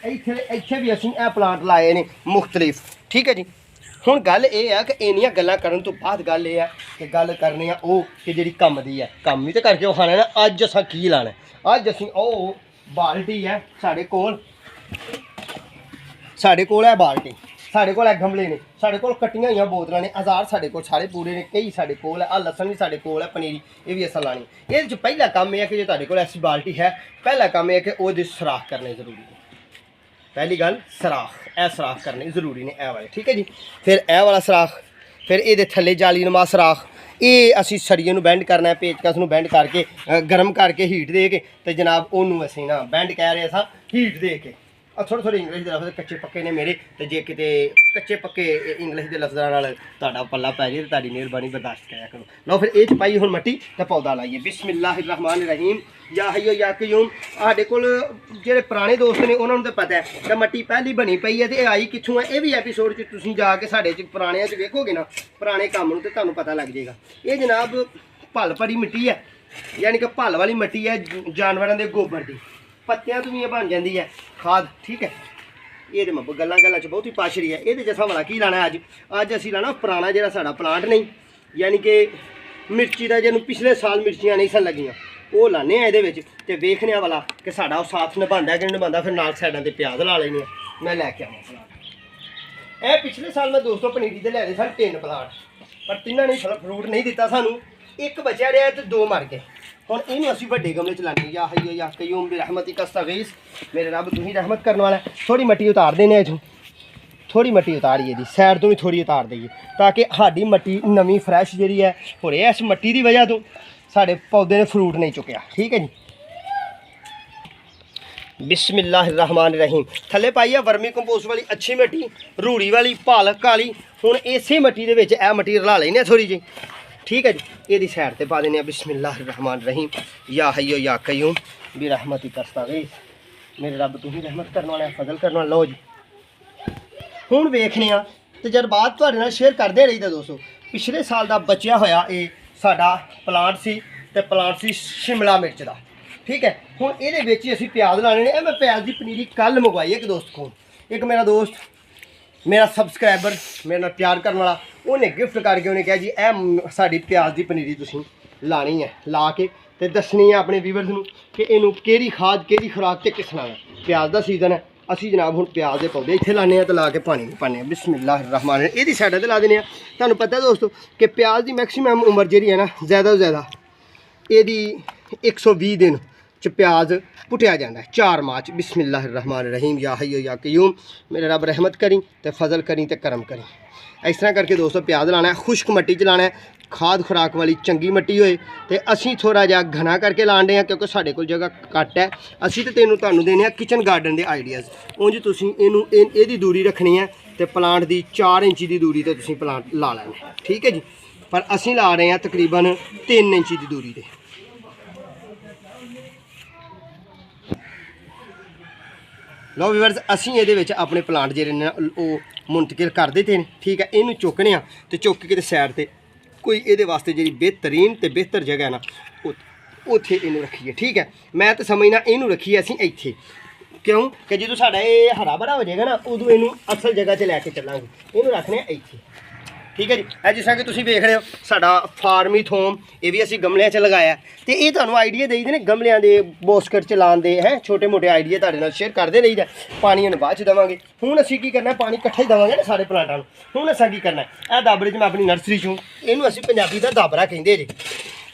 ਇੱਥੇ ਵੀ ਅਸੀਂ ਇਹ ਪਲਾਂਟ ਲਾਏ ਨੇ ਮੁਖਤਲਿਫ। ਠੀਕ ਹੈ ਜੀ, ਹੁਣ ਗੱਲ ਇਹ ਹੈ ਕਿ ਇੰਨੀਆਂ ਗੱਲਾਂ ਕਰਨ ਤੋਂ ਬਾਅਦ ਗੱਲ ਇਹ ਹੈ ਕਿ ਗੱਲ ਕਰਨੀ ਆ ਉਹ ਕਿ ਜਿਹੜੀ ਕੰਮ ਦੀ ਹੈ। ਕੰਮ ਵੀ ਤਾਂ ਕਰਕੇ ਵਿਖਾਣਾ ਨਾ। ਅੱਜ ਅਸਾਂ ਕੀ ਲਾਣਾ? ਅੱਜ ਅਸੀਂ ਉਹ ਬਾਲਟੀ ਹੈ ਸਾਡੇ ਕੋਲ ਹੈ ਬਾਲਟੀ, ਸਾਡੇ ਕੋਲ ਹੈ ਗਮਲੇ ਨੇ, ਸਾਡੇ ਕੋਲ ਕੱਟੀਆਂ ਹੋਈਆਂ ਬੋਤਲਾਂ ਨੇ, ਹਜ਼ਾਰ ਸਾਡੇ ਕੋਲ ਸਾਰੇ ਪੂਰੇ ਨੇ। ਕਈ ਸਾਡੇ ਕੋਲ ਹੈ, ਆਹ ਲਸਣ ਵੀ ਸਾਡੇ ਕੋਲ ਹੈ, ਪਨੀਰੀ ਇਹ ਵੀ ਅਸਾਂ ਲਾਣੀ। ਇਹਦੇ 'ਚ ਪਹਿਲਾ ਕੰਮ ਇਹ ਹੈ ਕਿ ਜੇ ਤੁਹਾਡੇ ਕੋਲ ਐਸੀ ਬਾਲਟੀ ਹੈ, ਪਹਿਲਾ ਕੰਮ ਇਹ ਹੈ ਕਿ ਉਹਦੇ ਸੁਰਾਖ ਕਰਨੇ ਜ਼ਰੂਰੀ ਨੇ। ਪਹਿਲੀ ਗੱਲ ਇਹ ਸੁਰਾਖ ਕਰਨੇ ਜ਼ਰੂਰੀ ਨੇ ਇਹ ਵਾਲੇ। ਠੀਕ ਹੈ ਜੀ, ਫਿਰ ਇਹ ਵਾਲਾ ਸੁਰਾਖ, ਫਿਰ ਇਹਦੇ ਥੱਲੇ ਜਾਲੀਨੁਮਾ ਸੁਰਾਖ। ਇਹ ਅਸੀਂ ਸਰੀਏ ਨੂੰ ਬੈਂਡ ਕਰਨਾ, ਪੇਚਕਸ ਨੂੰ ਬੈਂਡ ਕਰਕੇ ਗਰਮ ਕਰਕੇ ਹੀਟ ਦੇ ਕੇ ਤੇ ਜਨਾਬ ਉਹਨੂੰ ਅਸੀਂ ਨਾ ਬੈਂਡ ਕਹਿ ਰਹੇ ਸਾਂ ਹੀਟ ਦੇ ਕੇ। ਥੋੜ੍ਹੇ ਇੰਗਲਿਸ਼ ਦੇ ਲਫ਼ਜ਼ ਕੱਚੇ ਪੱਕੇ ਨੇ ਮੇਰੇ, ਤੇ ਜੇ ਕਿਤੇ ਕੱਚੇ ਪੱਕੇ ਇੰਗਲਿਸ਼ ਦੇ ਲਫ਼ਜ਼ਾਂ ਨਾਲ ਤੁਹਾਡਾ ਪੱਲਾ ਪੈ ਜੇ ਤਾਂ ਤੁਹਾਡੀ ਮਿਹਰਬਾਨੀ ਬਰਦਾਸ਼ਤ ਕਰਿਆ ਕਰੋ। ਲਓ ਫਿਰ ਇਹ 'ਚ ਪਾਈ ਹੁਣ ਮਿੱਟੀ ਤੇ ਪੌਦਾ ਲਾਈਏ। ਬਿਸਮਿਲ੍ਲਾਹਿਰਰਹਿਮਾਨਿਰਰਹੀਮ ਯਾ ਹਯਯੂ ਯਾ ਕਯੂਮ। ਸਾਡੇ ਕੋਲ ਜਿਹੜੇ ਪੁਰਾਣੇ ਦੋਸਤ ਨੇ ਉਹਨਾਂ ਨੂੰ ਤਾਂ ਪਤਾ ਹੈ ਕਿ ਮਿੱਟੀ ਪਹਿਲੀ ਬਣੀ ਪਈ ਹੈ ਤੇ ਇਹ ਆਈ ਕਿੱਥੋਂ ਹੈ। ਇਹ ਵੀ ਐਪੀਸੋਡ 'ਚ ਤੁਸੀਂ ਜਾ ਕੇ ਸਾਡੇ 'ਚ ਪੁਰਾਣਿਆਂ 'ਚ ਵੇਖੋਗੇ ਨਾ, ਪੁਰਾਣੇ ਕੰਮ ਨੂੰ, ਤੇ ਤੁਹਾਨੂੰ ਪਤਾ ਲੱਗ ਜਾਏਗਾ। ਇਹ ਜਨਾਬ ਭਲ ਭਰੀ ਮਿੱਟੀ ਹੈ ਯਾਨੀ ਕਿ ਭਲ ਵਾਲੀ ਮਿੱਟੀ ਹੈ ਜਾਨਵਰਾਂ ਦੇ ਗੋਬਰ ਦੀ, ਪੱਤਿਆਂ ਤੋਂ ਵੀ ਇਹ ਬਣ ਜਾਂਦੀ ਹੈ ਖਾਦ। ਠੀਕ ਹੈ, ਇਹਦੇ ਮੈਂ ਗੱਲਾਂ ਚ ਬਹੁਤੀ ਪਾਸ਼ਰੀ ਹੈ। ਇਹਦੇ 'ਚ ਅਸਾਂ ਵਾਲਾ ਕੀ ਲਾਣਾ ਅੱਜ ਅਸੀਂ ਲਾਣਾ ਪੁਰਾਣਾ ਜਿਹੜਾ ਸਾਡਾ ਪਲਾਂਟ ਨਹੀਂ, ਯਾਨੀ ਕਿ ਮਿਰਚੀ ਦਾ, ਜਿਹਨੂੰ ਪਿਛਲੇ ਸਾਲ ਮਿਰਚੀਆਂ ਨਹੀਂ ਸਨ ਲੱਗੀਆਂ, ਉਹ ਲਾਣੇ ਆ ਇਹਦੇ ਵਿੱਚ ਤੇ ਵੇਖਣੇ ਆ ਵਾਲਾ ਕਿ ਸਾਡਾ ਉਹ ਸਾਥ ਨਿਭਾਉਂਦਾ ਕਿ ਨਹੀਂ ਨਿਭਾਉਂਦਾ। ਫਿਰ ਨਾਲ ਸਾਈਡਾਂ ਤੇ ਪਿਆਜ਼ ਲਾ ਲੈਣੇ ਆ। ਮੈਂ ਲੈ ਕੇ ਆਵਾਂ ਪਲਾਂਟ। ਇਹ ਪਿਛਲੇ ਸਾਲ ਮੈਂ ਦੋਸਤੋ ਪਨੀਰੀ ਦੇ ਲਿਆਏ ਸਨ 3 ਪਲਾਂਟ, ਪਰ ਤਿੰਨਾਂ ਨੇ ਫਰੂਟ ਨਹੀਂ ਦਿੱਤਾ ਸਾਨੂੰ। ਇੱਕ ਬਚਿਆ ਰਿਹਾ ਤੇ 2 ਮਰ ਗਏ। ਹੁਣ ਇਹਨੂੰ ਅਸੀਂ ਵੱਡੇ ਗਮਲੇ ਚ ਲਾਣੇ। ਯਾ ਹਯੋ ਯਾ ਕਯੂਮ ਵੀ ਰਹਿਮਤੀ ਕਸਤਗੀਸ, ਮੇਰੇ ਰੱਬ ਤੂੰ ਹੀ ਰਹਿਮਤ ਕਰਨ ਵਾਲਾ। ਥੋੜੀ ਮਿੱਟੀ ਉਤਾਰ ਦੇਣੇ ਆ, ਥੋੜੀ ਮਿੱਟੀ ਉਤਾਰੀਏ ਦੀ ਸਾਈਡ ਤੋਂ ਵੀ ਥੋੜੀ ਉਤਾਰ ਦਈਏ ਤਾਂ ਕਿ ਸਾਡੀ ਮਿੱਟੀ ਨਵੀਂ ਫਰੈਸ਼ ਜਿਹੜੀ ਹੈ ਹੋ ਰਹੀ ਹੈ। ਇਸ ਮਿੱਟੀ ਦੀ ਵਜ੍ਹਾ ਤੋਂ ਸਾਡੇ ਪੌਦੇ ਨੇ ਫਰੂਟ ਨਹੀਂ ਚੁੱਕਿਆ। ਠੀਕ ਹੈ ਜੀ, ਬਿਸਮਿल्लाहिर्रहमानिर्रहीम। ਥੱਲੇ ਪਾਈ ਆ ਵਰਮੀ ਕੰਪੋਸਟ ਵਾਲੀ ਅੱਛੀ ਮਿੱਟੀ, ਰੂੜੀ ਵਾਲੀ, ਭਾਲ ਕਾਲੀ। ਹੁਣ ਇਸੇ ਮਿੱਟੀ ਦੇ ਵਿੱਚ ਇਹ ਮਿੱਟੀ ਰਲਾ ਲੈਣੇ ਥੋੜੀ ਜਿਹੀ। ठीक है जी, ये साइड से पा देने बिस्मिल्लाहिर्रहमानिर्रहीम। या हय्यो या कय्यूम भी रहमती कस्तागीस, मेरे रब तू ही रहमत करने वाला, फजल करने वाला। लो जी हुण वेखने आ तजर्बात तुहाडे नाल शेयर करदे रहीदा दोस्तों। पिछले साल का बचिया होया ये साडा प्लांट सी ते प्लांट सी शिमला मिर्च का। ठीक है, हुण इहदे विच ही असीं प्याज लाने ने। मैं प्याज की पनीरी कल मंगवाई एक दोस्त को। एक मेरा दोस्त, मेरा सबसक्राइबर, मेरे नाल प्यार करने वाला, उन्हें गिफ्ट करके उन्हें कहा जी ए साड़ी प्याज की पनीरी तुसीं लानी है, ला के ते दसनी है अपने व्यूअर्स नूं कि इनू केड़ी खाद केड़ी खुराक ते किस नाल। प्याज का सीजन है, असीं जनाब हुण प्याज के पौधे इत्थे लाने ते ला के पानी पाने। बिस्मिल्लाहिर्रहमानिर्रहीम। इहदी साइड ते ला दिंदे आ। तुहानूं पता है दोस्तों कि प्याज की मैक्सीमम उम्र जिहड़ी है ना, ज़्यादा तो ज़्यादा इहदी 120 दिन च प्याज पुटिया जाता है, 4 माह च। बिस्मिल्लाहिर्रहमानिर्रहीम। या हय्यो या कय्यूम, मेरे रब रहमत करी ते फजल करी ते करम करी। इस तरह करके दोस्तों प्याज लाना है, खुश्क मिट्टी च लाना है, खाद खुराक वाली चंगी मिट्टी होए। तो असी थोड़ा जहा घना करके लाने हैं क्योंकि साढ़े को जगह घट है। असी तो तुहानूं देने किचन गार्डन के आइडियाज़। उंज तुसीं इहनूं इहदी दूरी रखनी है तो प्लांट की 4 इंच की दूरी तो तुसीं प्लांट ला लेना। ठीक है जी, पर असी ला रहे हैं तकरीबन 3 इंच की दूरी से। लो व्यूअर्स, असीं इहदे विच अपने प्लांट जिहड़े ने ओह मुंतकिल कर दित्ते ने। ठीक है, इहनूं चुकने आ ते चुक के साइड ते कोई इहदे वास्ते जिहड़ी बेहतरीन ते बेहतर जगह है ना उत्थे इहनूं रखीए। ठीक है, मैं तो समझना इहनूं रखीए असीं इत्थे, क्यों कि जो साडा ये हरा भरा हो जाएगा ना उदों इहनूं असल जगह च लैके चलांगे। इहनूं रखने इत्थे। ठीक है जी, जिस तरह कि तुसीं वेख रहे हो साडा फार्मी थोम, ये भी असीं गमलियां च लगाया। तो ये तुहानूं आइडिया देई दे ने गमलियां दे बोस्कट च लाण दे हैं, छोटे मोटे आइडिया तुहाडे नाल शेयर करदे रहीदा। पानी हुण बाद च देवांगे। हुण असीं की करना, पानी इकट्ठा ही देवांगे ना सारे प्लांटां नूं। हुण असां की करना, इह दाबड़े च मैं अपनी नर्सरी चों, इहनूं असीं पंजाबी दा दाबरा कहिंदे जे।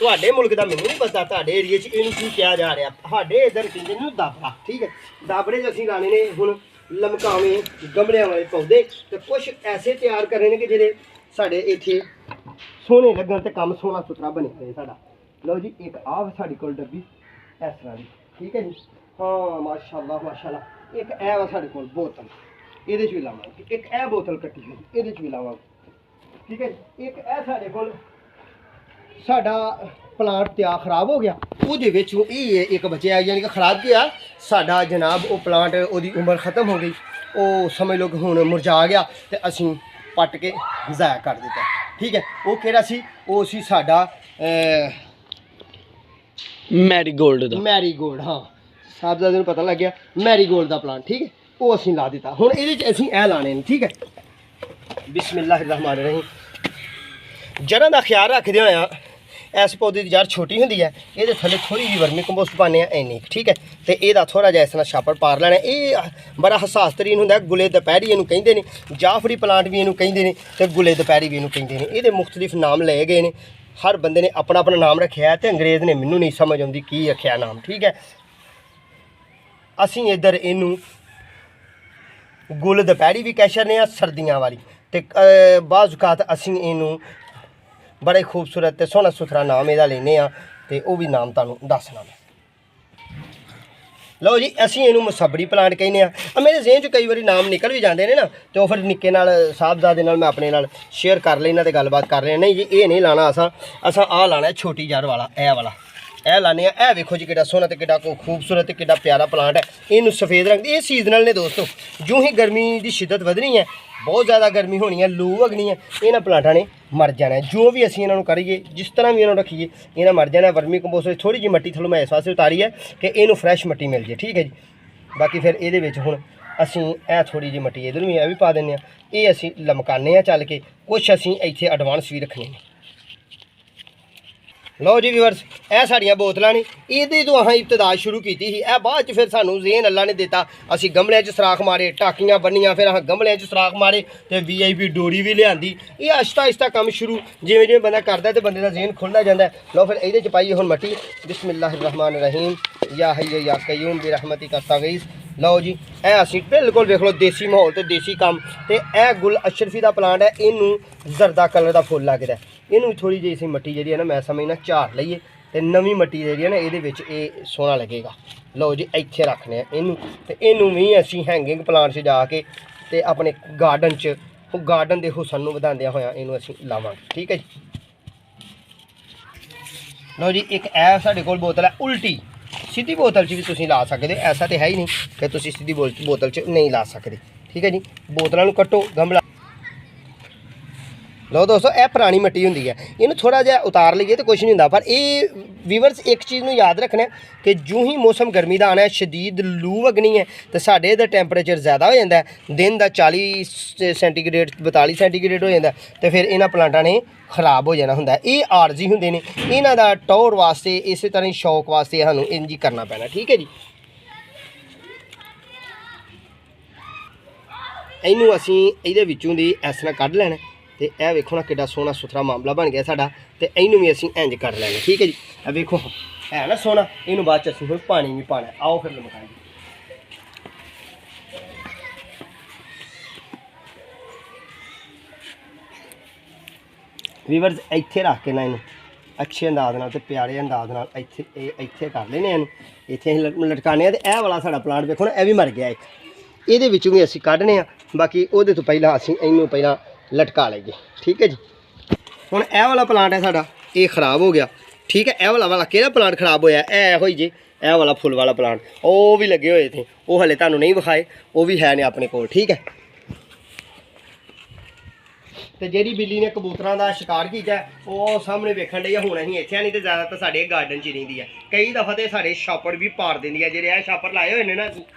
तुहाडे मुल्क दा मैनूं नहीं पता तुहाडे एरिए च इहनूं की कहा जा रहा, साडे इधर कहिंदे ने दाबरा। ठीक है, दाबड़े च असीं लाने ने हुण लमकावे गमलियां वाले पौधे, ते कुछ ऐसे तैयार करने ने कि जेह्ड़े साढ़े इत्थे सोहने लगन ते काम सोहना सुथरा बने रहे साडा। लो जी, एक आ साडी कोल डब्बी इस तरह की। ठीक है जी, हाँ माशाअल्लाह माशाअल्लाह। एक ऐ वा साडे कोल बोतल, इहदे च भी लावांगे। एक ऐ बोतल कट्टी होई, इहदे च भी लावांगे। ठीक है जी, एक ऐ साडे कोल साडा प्लांट तैयार खराब हो गया, ਉਹਦੇ ਵਿੱਚ ਇਹ ਇੱਕ बचया यानी कि खराब किया साडा जनाब। वो प्लांट ਉਹਦੀ उम्र खत्म हो गई, वो समझ लो कि हुण मुरझा गया ते असीं पट के ज़ाया कर दिता। ठीक है, वो केड़ा सी, वो सी साडा मैरीगोल्ड दा। मैरीगोल्ड, हाँ साहबजादे नूं पता लग गया मैरीगोल्ड दा प्लांट। ठीक है, वो असीं ला दिता। हुण इहदे च असीं ऐ लाने ने। ठीक है, बिस्मिल्लाहिर्रहमानिर्रहीम। जड़ां दा ख्याल रखदे होया इस पौधे की जड़ छोटी होंदी है, ये थले थोड़ी जी वर्मी कंपोस्ट पाने इन्नी। ठीक है, तो यदा थोड़ा जिहा इस तरह छापर पार लैना। ये बड़ा हसास तरीन होंदा, गुले दपैरी इनू कहिंदे ने, जाफरी प्लांट भी इनू कहिंदे ने ते गुले दपैरी भी इनू कहिंदे ने। ये मुख्तलिफ नाम लए गए ने, हर बंदे ने अपना अपना नाम रखा है, तो अंग्रेज़ ने मैनू नहीं समझ आती की रखा नाम। ठीक है, असीं इधर इनू गुल दपैरी भी कह छड़ने आ, सर्दियां वाली। तो बाज़ असीं इनू बड़े खूबसूरत ते सोहना सुथरा नाम इहदा लैने आ, ते वो भी नाम तुहानूं दसना मैं। लो जी, असीं इहनूं मसबड़ी प्लांट कहने आ। मेरे ज़हन च कई बारी नाम निकल भी जाते हैं ना, तो फिर निक्के नाल साहबजादे नाल मैं अपने नाल शेयर कर लेना ते गलबात कर लेना। नहीं जी, ये नहीं लाना असां आ लाना है छोटी जड़ वाला, ऐ वाला ऐ लाने। ऐ वेखो जी किड्डा सोहना ते किड्डा खूबसूरत ते किड्डा प्यारा प्लांट है। इनू सफेद रंग, ये सीजनल ने दोस्तों। जो ही गर्मी की शिद्दत वधनी है, ਬਹੁਤ ਜ਼ਿਆਦਾ ਗਰਮੀ ਹੋਣੀ ਹੈ, ਲੂ ਵਗਣੀ ਹੈ, ਇਹਨਾਂ ਪਲਾਂਟਾਂ ਨੇ ਮਰ ਜਾਣਾ। ਜੋ ਵੀ ਅਸੀਂ ਇਹਨਾਂ ਨੂੰ ਕਰੀਏ, ਜਿਸ ਤਰ੍ਹਾਂ ਵੀ ਇਹਨਾਂ ਨੂੰ ਰੱਖੀਏ, ਇਹਨਾਂ ਮਰ ਜਾਣਾ। ਵਰਮੀ ਕੰਪੋਸਟ ਵਿੱਚ ਥੋੜ੍ਹੀ ਜਿਹੀ ਮਿੱਟੀ ਥੱਲੋਂ ਮੈਂ ਇਸ ਵਾਸਤੇ ਉਤਾਰੀ ਹੈ ਕਿ ਇਹਨੂੰ ਫਰੈਸ਼ ਮਿੱਟੀ ਮਿਲ ਜੇ, ਠੀਕ ਹੈ ਜੀ। ਬਾਕੀ ਫਿਰ ਇਹਦੇ ਵਿੱਚ ਹੁਣ ਅਸੀਂ ਇਹ ਥੋੜ੍ਹੀ ਜਿਹੀ ਮਿੱਟੀ ਇੱਧਰ ਵੀ ਇਹ ਵੀ ਪਾ ਦਿੰਦੇ ਹਾਂ। ਇਹ ਅਸੀਂ ਲਮਕਾਉਂਦੇ ਹਾਂ ਚੱਲ ਕੇ, ਕੁਛ ਅਸੀਂ ਇੱਥੇ ਐਡਵਾਂਸ ਵੀ ਰੱਖਣੇ ਨੇ। ਲਓ ਜੀ ਵੀਵਰਸ, ਇਹ ਸਾਡੀਆਂ ਬੋਤਲਾਂ ਨੇ, ਇਹਦੇ ਤੋਂ ਅਸੀਂ ਇਬਤਦਾ ਸ਼ੁਰੂ ਕੀਤੀ ਸੀ। ਇਹ ਬਾਅਦ 'ਚ ਫਿਰ ਸਾਨੂੰ ਜ਼ੇਨ ਅੱਲਾ ਨੇ ਦਿੱਤਾ, ਅਸੀਂ ਗਮਲਿਆਂ 'ਚ ਸਰਾਖ ਮਾਰੇ, ਟਾਕੀਆਂ ਬੰਨੀਆਂ, ਫਿਰ ਅਸੀਂ ਗਮਲਿਆਂ 'ਚ ਸਰਾਖ ਮਾਰੇ ਤੇ VIP ਡੋਰੀ ਵੀ ਲਿਆਂਦੀ। ਇਹ ਆਹਿਸਤਾ ਆਹਿਸਤਾ ਕੰਮ ਸ਼ੁਰੂ ਜਿਵੇਂ ਜਿਵੇਂ ਬੰਦਾ ਕਰਦਾ ਤੇ ਬੰਦੇ ਦਾ ਜ਼ੇਨ ਖੁੱਲ੍ਹਦਾ ਜਾਂਦਾ। ਲਓ ਫਿਰ ਇਹਦੇ 'ਚ ਪਾਈਏ ਹੁਣ ਮਿੱਟੀ। ਬਿਸਮਿल्लाहिर्रहमानिर्रहीम या हय्य या कय्यूम बिरहमतिका अस्तगीस। ਲਓ ਜੀ, ਇਹ ਅਸੀਂ ਬਿਲਕੁਲ ਵੇਖ ਲਓ ਦੇਸੀ ਮਾਹੌਲ ਤੇ ਦੇਸੀ ਕੰਮ। ਤੇ ਇਹ ਗੁਲ ਅਸ਼ਰਫੀ ਦਾ ਪਲਾਂਟ ਹੈ, ਇਹਨੂੰ ਜ਼ਰਦਾ ਕਲਰ ਦਾ ਫੁੱਲ ਲੱਗਦਾ। ਇਹਨੂੰ ਵੀ ਥੋੜ੍ਹੀ ਜਿਹੀ ਅਸੀਂ ਮਿੱਟੀ ਜਿਹੜੀ ਹੈ ਨਾ, ਮੈਂ ਸਮਝਣਾ ਝਾੜ ਲਈਏ ਤੇ ਨਵੀਂ ਮਿੱਟੀ ਜਿਹੜੀ ਹੈ ਨਾ ਇਹਦੇ ਵਿੱਚ ਇਹ ਸੋਹਣਾ ਲੱਗੇਗਾ। ਲਓ ਜੀ, ਇੱਥੇ ਰੱਖਣੇ ਆ ਇਹਨੂੰ, ਤੇ ਇਹਨੂੰ ਵੀ ਅਸੀਂ ਹੈਂਗਿੰਗ ਪਲਾਂਟ 'ਚ ਜਾ ਕੇ ਤੇ ਆਪਣੇ ਗਾਰਡਨ 'ਚ, ਉਹ ਗਾਰਡਨ ਦੇ ਹੁਸਨ ਨੂੰ ਵਧਾਉਂਦਿਆਂ ਹੋਇਆਂ ਇਹਨੂੰ ਅਸੀਂ ਲਾਵਾਂਗੇ, ਠੀਕ ਹੈ ਜੀ। ਲਓ ਜੀ, ਇੱਕ ਇਹ ਸਾਡੇ ਕੋਲ ਬੋਤਲ ਹੈ ਉਲਟੀ। ਸਿੱਧੀ ਬੋਤਲ 'ਚ ਵੀ ਤੁਸੀਂ ਲਾ ਸਕਦੇ ਹੋ, ਐਸਾ ਤਾਂ ਹੈ ਹੀ ਨਹੀਂ ਕਿ ਤੁਸੀਂ ਸਿੱਧੀ ਬੋਤਲ 'ਚ ਨਹੀਂ ਲਾ ਸਕਦੇ, ਠੀਕ ਹੈ ਜੀ। ਬੋਤਲਾਂ ਨੂੰ ਕੱਟੋ, ਗਮਲਾ। ਲਓ ਦੋਸਤੋ, ਇਹ ਪੁਰਾਣੀ ਮਿੱਟੀ ਹੁੰਦੀ ਹੈ, ਇਹਨੂੰ ਥੋੜ੍ਹਾ ਜਿਹਾ ਉਤਾਰ ਲਈਏ ਤਾਂ ਕੁਛ ਨਹੀਂ ਹੁੰਦਾ। ਪਰ ਇਹ ਵੀਵਰਸ ਇੱਕ ਚੀਜ਼ ਨੂੰ ਯਾਦ ਰੱਖਣਾ ਕਿ ਜਿਉਂ ਹੀ ਮੌਸਮ ਗਰਮੀ ਦਾ ਆਉਣਾ, ਸ਼ਦੀਦ ਲੂ ਵਗਣੀ ਹੈ ਤੇ ਸਾਡੇ ਇਹਦਾ ਟੈਂਪਰੇਚਰ ਜ਼ਿਆਦਾ ਹੋ ਜਾਂਦਾ, ਦਿਨ ਦਾ 40 ਸੈਂਟੀਗ੍ਰੇਡ 42 ਸੈਂਟੀਗ੍ਰੇਡ ਹੋ ਜਾਂਦਾ, ਤੇ ਫਿਰ ਇਹਨਾਂ ਪਲਾਂਟਾਂ ਨੇ ਖਰਾਬ ਹੋ ਜਾਣਾ ਹੁੰਦਾ। ਇਹ ਆਰਜ਼ੀ ਹੁੰਦੇ ਨੇ, ਇਹਨਾਂ ਦਾ ਟੌਰ ਵਾਸਤੇ, ਇਸੇ ਤਰ੍ਹਾਂ ਹੀ ਸ਼ੌਕ ਵਾਸਤੇ ਸਾਨੂੰ ਇੰਝ ਹੀ ਕਰਨਾ ਪੈਣਾ, ਠੀਕ ਹੈ ਜੀ। ਇਹਨੂੰ ਅਸੀਂ ਇਹਦੇ ਵਿੱਚੋਂ ਦੀ ਇਸ ਤਰ੍ਹਾਂ ਕੱਢ ਲੈਣਾ, ਤੇ ਇਹ ਵੇਖੋ ਨਾ ਕਿੱਡਾ ਸੋਹਣਾ ਸੁਥਰਾ ਮਾਮਲਾ ਬਣ ਗਿਆ ਸਾਡਾ। ਤੇ ਇਹਨੂੰ ਵੀ ਅਸੀਂ ਇੰਜ ਕਰ ਲੈਣਾ, ਠੀਕ ਹੈ ਜੀ। ਇਹ ਵੇਖੋ ਹੈ ਨਾ ਸੋਹਣਾ। ਇਹਨੂੰ ਬਾਅਦ 'ਚ ਅਸੀਂ ਹੁਣ ਪਾਣੀ ਵੀ ਪਾਉਣਾ। ਆਓ ਫਿਰ ਲਮਕਾਈਏ। ਵੀਵਰਸ, ਇੱਥੇ ਰੱਖ ਕੇ ਨਾ ਇਹਨੂੰ ਅੱਛੇ ਅੰਦਾਜ਼ ਨਾਲ ਤੇ ਪਿਆਰੇ ਅੰਦਾਜ਼ ਨਾਲ ਇੱਥੇ ਕਰ ਲੈਣੇ ਇਹਨੂੰ, ਇੱਥੇ ਅਸੀਂ ਲਟਕਾਉਂਦੇ ਹਾਂ। ਤੇ ਇਹ ਵਾਲਾ ਸਾਡਾ ਪਲਾਂਟ ਵੇਖੋ ਨਾ, ਇਹ ਵੀ ਮਰ ਗਿਆ ਇੱਕ, ਇਹਦੇ ਵਿੱਚੋਂ ਵੀ ਅਸੀਂ ਕੱਢਣੇ ਆ। ਬਾਕੀ ਉਹਦੇ ਤੋਂ ਪਹਿਲਾਂ ਅਸੀਂ ਇਹਨੂੰ ਪਹਿਲਾਂ ਲਟਕਾ ਲਈਏ, ਠੀਕ ਹੈ ਜੀ। ਹੁਣ ਇਹ ਵਾਲਾ ਪਲਾਂਟ ਹੈ ਸਾਡਾ, ਇਹ ख़राब ਹੋ ਗਿਆ, ਠੀਕ ਹੈ। ਇਹ ਵਾਲਾ ਕਿਹੜਾ ਪਲਾਂਟ ख़राब ਹੋਇਆ? ਇਹ ਹੋਈ ਜੇ ਇਹ ਵਾਲਾ ਫੁੱਲ ਵਾਲਾ ਪਲਾਂਟ। ਉਹ ਵੀ ਲੱਗੇ ਹੋਏ थे, ਉਹ ਹਲੇ ਤੁਹਾਨੂੰ ਨਹੀਂ ਵਿਖਾਏ, ਉਹ ਵੀ ਹੈ ਨੇ ਆਪਣੇ ਕੋਲ, ਠੀਕ ਹੈ। ਤੇ ਜਿਹੜੀ ਬਿੱਲੀ ਨੇ ਕਬੂਤਰਾਂ ਦਾ ਸ਼ਿਕਾਰ ਕੀਤਾ ਉਹ ਸਾਹਮਣੇ ਵੇਖਣ ਲਈ ਹੁਣ ਅਸੀਂ ਇੱਥੇ ਨਹੀਂ, ਤੇ ਜ਼ਿਆਦਾਤਰ ਸਾਡੇ ਗਾਰਡਨ 'ਚ ਰਹਿੰਦੀ ਹੈ। ਕਈ ਦਫਾ ਤੇ ਸਾਡੇ ਛਾਪੜ ਵੀ ਪਾੜ ਦਿੰਦੀ ਹੈ। ਜਿਹੜੇ ਇਹ ਛਾਪੜ ਲਾਏ ਹੋਏ ਨੇ ਨਾ,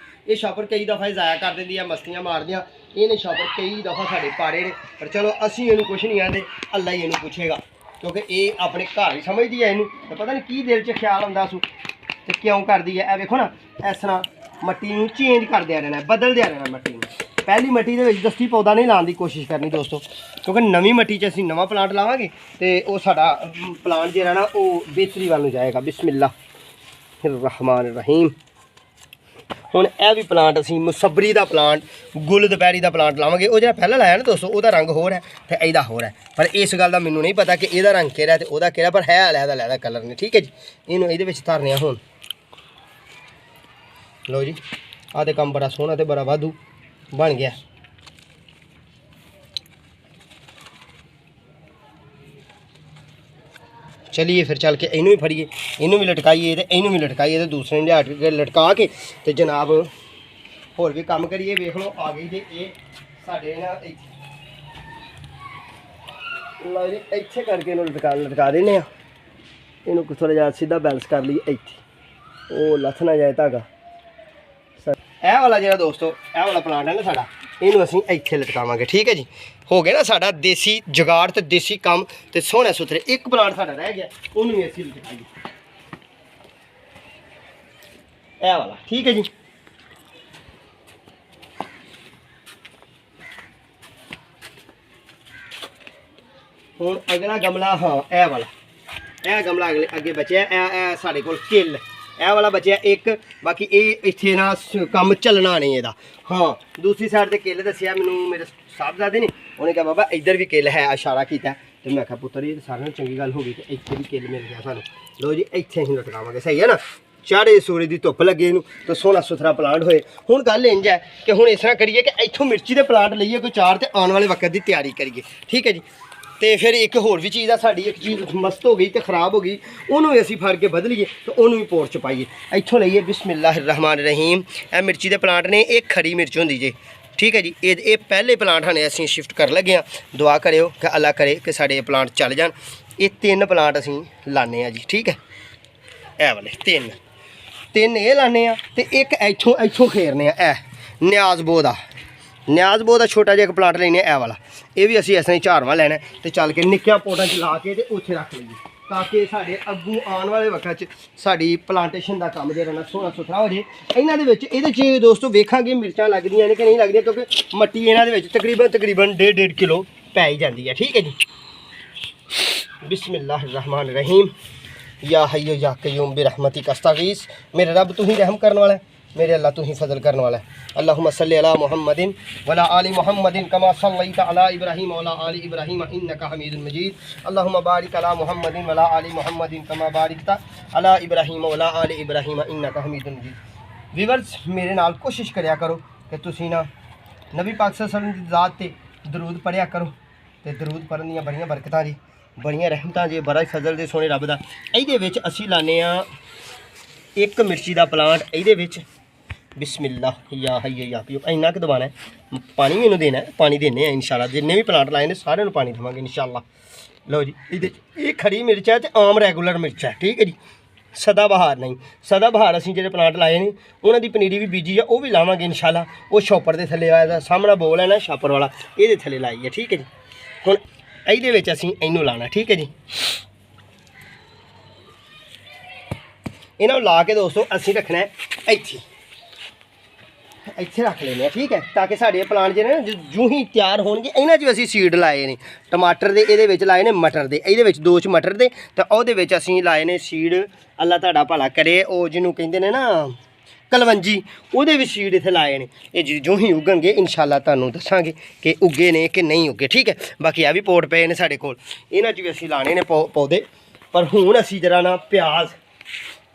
ਇਹ ਛਾਪੜ ਕਈ ਦਫਾ ਜ਼ਾਇਆ ਕਰ ਦਿੰਦੀ ਹੈ, ਮਸਤੀਆਂ ਮਾਰਦੀਆਂ। ਇਹਨੇ ਛਾਪੜ ਕਈ ਦਫਾ ਸਾਡੇ ਪਾੜੇ ਨੇ, ਪਰ ਚਲੋ ਅਸੀਂ ਇਹਨੂੰ ਕੁਛ ਨਹੀਂ ਆਂਦੇ, ਅੱਲਾ ਹੀ ਇਹਨੂੰ ਪੁੱਛੇਗਾ, ਕਿਉਂਕਿ ਇਹ ਆਪਣੇ ਘਰ ਹੀ ਸਮਝਦੀ ਹੈ ਇਹਨੂੰ। ਤੇ ਪਤਾ ਨਹੀਂ ਕੀ ਦਿਲ 'ਚ ਖਿਆਲ ਆਉਂਦਾ ਸੂ ਤੇ ਕਿਉਂ ਕਰਦੀ ਹੈ। ਇਹ ਵੇਖੋ ਨਾ, ਇਸ ਤਰ੍ਹਾਂ ਮਿੱਟੀ ਨੂੰ ਚੇਂਜ ਕਰਦਿਆ ਰਹਿਣਾ, ਬਦਲਦਿਆ ਰਹਿਣਾ ਮਿੱਟੀ ਨੂੰ। ਪਹਿਲੀ ਮਿੱਟੀ ਦੇ ਵਿੱਚ ਦਸਤੀ ਪੌਦਾ ਨਹੀਂ ਲਾਉਣ ਦੀ ਕੋਸ਼ਿਸ਼ ਕਰਨੀ ਦੋਸਤੋ, ਕਿਉਂਕਿ ਨਵੀਂ ਮਿੱਟੀ 'ਚ ਅਸੀਂ ਨਵਾਂ ਪਲਾਂਟ ਲਾਵਾਂਗੇ ਤੇ ਉਹ ਸਾਡਾ ਪਲਾਂਟ ਜਿਹੜਾ ਨਾ ਉਹ ਬਿਹਤਰੀ ਵੱਲ ਨੂੰ ਜਾਏਗਾ। ਬਿਸਮਿल्लाहिर्रहमानिर्रहीम। ਹੁਣ ਇਹ ਵੀ ਪਲਾਂਟ ਅਸੀਂ ਮੁਸੱਬਰੀ ਦਾ ਪਲਾਂਟ, ਗੁੱਲ ਦੁਪਹਿਰੀ ਦਾ ਪਲਾਂਟ ਲਾਵਾਂਗੇ। ਉਹ ਜਿਹੜਾ ਪਹਿਲਾਂ ਲਾਇਆ ਨਾ ਦੋਸਤੋ, ਉਹਦਾ ਰੰਗ ਹੋਰ ਹੈ ਤੇ ਇਹਦਾ ਹੋਰ ਹੈ। ਪਰ ਇਸ ਗੱਲ ਦਾ ਮੈਨੂੰ ਨਹੀਂ ਪਤਾ ਕਿ ਇਹਦਾ ਰੰਗ ਕਿਹੜਾ ਤੇ ਉਹਦਾ ਕਿਹੜਾ, ਪਰ ਹੈ ਅਲੱਗ ਕਲਰ ਨੇ, ਠੀਕ ਹੈ ਜੀ। ਇਹਨੂੰ ਇਹਦੇ ਵਿੱਚ ਧਰਨੇ ਆ ਹੁਣ। ਲਓ ਜੀ, ਆਹ ਤੇ ਕੰਮ ਬੜਾ ਸੋਹਣਾ ਤੇ ਬੜਾ ਵਾਧੂ ਬਣ ਗਿਆ। चलिए फिर चल के इनू भी फड़िए, इनू भी लटकाइए ते इनू भी लटकाइए ते दूसरे ने लटका के ते जनाब होर भी काम करिए। वेख लो आ गई जे ये साडे ना इत्थे करके इनू लटका देने आ। इनू थोड़ा जिहा सीधा बैलेंस कर लईए, इत्थे ओ लथ ना जाए धागा। ਇਹ ਵਾਲਾ ਜਿਹੜਾ ਦੋਸਤੋ ਇਹ ਵਾਲਾ ਪਲਾਂਟ ਹੈ ਨਾ ਸਾਡਾ, ਇਹਨੂੰ ਅਸੀਂ ਇੱਥੇ ਲਟਕਾਵਾਂਗੇ, ਠੀਕ ਹੈ ਜੀ। ਹੋ ਗਿਆ ਨਾ ਸਾਡਾ ਦੇਸੀ ਜੁਗਾੜ ਤੇ ਦੇਸੀ ਕੰਮ ਤੇ ਸੋਹਣੇ ਸੁਥਰੇ। ਇੱਕ ਪਲਾਂਟ ਸਾਡਾ ਰਹਿ ਗਿਆ, ਉਹਨੂੰ ਵੀ ਅਸੀਂ ਲਟਕਾਈਏ, ਇਹ ਵਾਲਾ, ਠੀਕ ਹੈ ਜੀ। ਹੁਣ ਅਗਲਾ ਗਮਲਾ, ਹਾਂ ਇਹ ਵਾਲਾ, ਇਹ ਗਮਲਾ ਅੱਗੇ ਬਚਿਆ। ਇਹ ਸਾਡੇ ਕੋਲ ਕਿੱਲ, ਇਹ ਵਾਲਾ ਬਚਿਆ ਇੱਕ। ਬਾਕੀ ਇਹ ਇੱਥੇ ਨਾ ਕੰਮ ਚੱਲਣਾ ਨਹੀਂ ਇਹਦਾ। ਹਾਂ, ਦੂਸਰੀ ਸਾਈਡ ਤੇ ਕਿੱਲ ਦੱਸਿਆ ਮੈਨੂੰ ਮੇਰੇ ਸਾਹਿਬਜ਼ਾਦੇ ਨੇ, ਉਹਨੇ ਕਿਹਾ ਬਾਬਾ ਇੱਧਰ ਵੀ ਕਿੱਲ ਹੈ, ਇਸ਼ਾਰਾ ਕੀਤਾ। ਤੇ ਮੈਂ ਕਿਹਾ ਪੁੱਤਰ ਇਹ ਸਾਰਿਆਂ ਨੂੰ ਚੰਗੀ ਗੱਲ ਹੋ ਗਈ, ਤੇ ਇੱਥੇ ਵੀ ਕਿੱਲ ਮਿਲ ਗਿਆ ਸਾਨੂੰ। ਲਓ ਜੀ, ਇੱਥੇ ਅਸੀਂ ਲਟਕਾਵਾਂਗੇ, ਸਹੀ ਹੈ ਨਾ। ਚਾੜੇ ਸੂਰਜ ਦੀ ਧੁੱਪ ਲੱਗੇ ਇਹਨੂੰ ਤਾਂ ਸੋਹਣਾ ਸੁਥਰਾ ਪਲਾਂਟ ਹੋਏ। ਹੁਣ ਗੱਲ ਇੰਝ ਹੈ ਕਿ ਹੁਣ ਇਸ ਤਰ੍ਹਾਂ ਕਰੀਏ ਕਿ ਇੱਥੋਂ ਮਿਰਚੀ ਦੇ ਪਲਾਂਟ ਲਈਏ ਕੋਈ 4 ਤੇ ਆਉਣ ਵਾਲੇ ਵਕਤ ਦੀ ਤਿਆਰੀ ਕਰੀਏ, ਠੀਕ ਹੈ ਜੀ। ਤੇ ਫਿਰ ਇੱਕ ਹੋਰ ਵੀ ਚੀਜ਼ ਆ ਸਾਡੀ, ਇੱਕ ਚੀਜ਼ ਮਸਤ ਹੋ ਗਈ ਤੇ ख़राब ਹੋ ਗਈ, ਉਹਨੂੰ ਵੀ ਅਸੀਂ ਫੜ ਕੇ ਬਦਲੀਏ ਤੇ ਉਹਨੂੰ ਵੀ ਪੋਰ 'ਚ ਪਾਈਏ। ਇੱਥੋਂ ਲਈਏ ਬਿਸਮਿल्लाहिर्रहमानिर्रहीम। ਇਹ ਮਿਰਚੀ ਦੇ ਪਲਾਂਟ ਨੇ, ਇਹ ਖਰੀ ਮਿਰਚ ਹੁੰਦੀ ਜੇ, ठीक है जी। ये पहले प्लांट हने असीं शिफ्ट कर लगे हाँ। दुआ करियो कि अल्लाह करे कि साढ़े प्लांट चल जान। ये 3 प्लांट असीं लाने आ जी, ठीक है। ए वाले 3 ये लाने आ ते एक इत्थों खेरने आ। ए न्याज़बो दा छोटा जिहा प्लांट लेने ए वाला। ये भी असीं इस तरह झारवा लैना ते चल के निक्कियां पोटां च ला के ते उत्थे रख लईए, ताकि साढ़े अग्गू आने वाले वक्त साड़ी प्लांटेशन का काम जो ना सोहना सुथरा हो जाए। इन्होंने ये दोस्तों वेखांगे मिर्चां लगदियां ने कि नहीं लगदियां, क्योंकि मट्टी इन्होंने तकरीबन 1.5 किलो पै ही जाती है, ठीक है जी। बिस्मिल्लाहिर्रहमानिर्रहीम। या हय्यो या कय्यूम बिरहमतिक अस्तगीस। मेरे रब तू ही रहम करने वाला है, मेरे अल्लाह तू ही फजल करने वाला है। अल्लाहुम्मा सल्लि अला मुहम्मदिन वला आलि मुहम्मदिन कमा सल्लैता अला इब्राहीम वला आलि इब्राहीम इन्नका हमीदुम मजीद। अल्लाहुम्मा बारिक अला मुहम्मदिन वला आलि मुहम्मदिन कमा बारिकता अला इब्राहीम वला आलि इब्राहीम इन्नका हमीदुम मजीद। व्यूअर्स मेरे नाल कोशिश करिया करो कि तुसीं ना नबी पाक सल्लल्लाहु अलैहि वसल्लम दी ज़ात ते दरूद पढ़िया करो, ते दरूद पढ़न दियां बड़ियां बरकतां जी, बड़ियां रहमतां जी, बड़ा फजल दे सोने रब दा। इहदे विच असीं लाने आ एक मिर्ची दा प्लांट। इहदे विच बिस्मिल्लाह या हय्यो या कय्यूम इन्ना कि दबाना है, पानी भी इन्हूं देना है, पानी देने हैं इंशाल्लाह। जिन्ने भी प्लांट लाए ने सारे नूं पानी देवांगे इंशाल्लाह। लो जी, ये खड़ी मिर्च है ते आम रेगूलर मिर्च है, ठीक है जी। सदाबहार नहीं, सदाबहार असीं जिहड़े प्लांट लाए ने उन्हां दी पनीरी भी बीजी है, वो भी लावांगे इंशाल्लाह। वो छॉपर दे थल्ले आया सामना बोल है ना छापर वाला, इहदे थल्ले लाई है, ठीक है जी। हुण इहदे विच असीं इहनूं लाना, ठीक है जी। इन्हां ला के दोस्तों असीं रखना है ਇੱਥੇ रख लेने, ठीक है, ताकि साढ़े प्लांट जो ना जूं ही तैयार होणगे। इन्हां 'च असीं सीड लाए ने टमाटर दे, इहदे विच लाए ने मटर दे, इहदे विच 2 च मटर दे, ते ओहदे विच असीं लाए ने सीड। अल्लाह तुहाडा भला करे, ओह जिन्हों कहंदे ने ना कलवंजी, ओहदे भी सीड इत्थे लाए ने। ये जो ही उगणगे इंशाल्लाह तुहानूं दस्सांगे कि उगे ने कि नहीं उगे, ठीक है। बाकी आ भी पोट पे ने साढ़े कोल, इन्हां 'च भी असीं लाने ने पौधे। पर हुण असीं जरा ना प्याज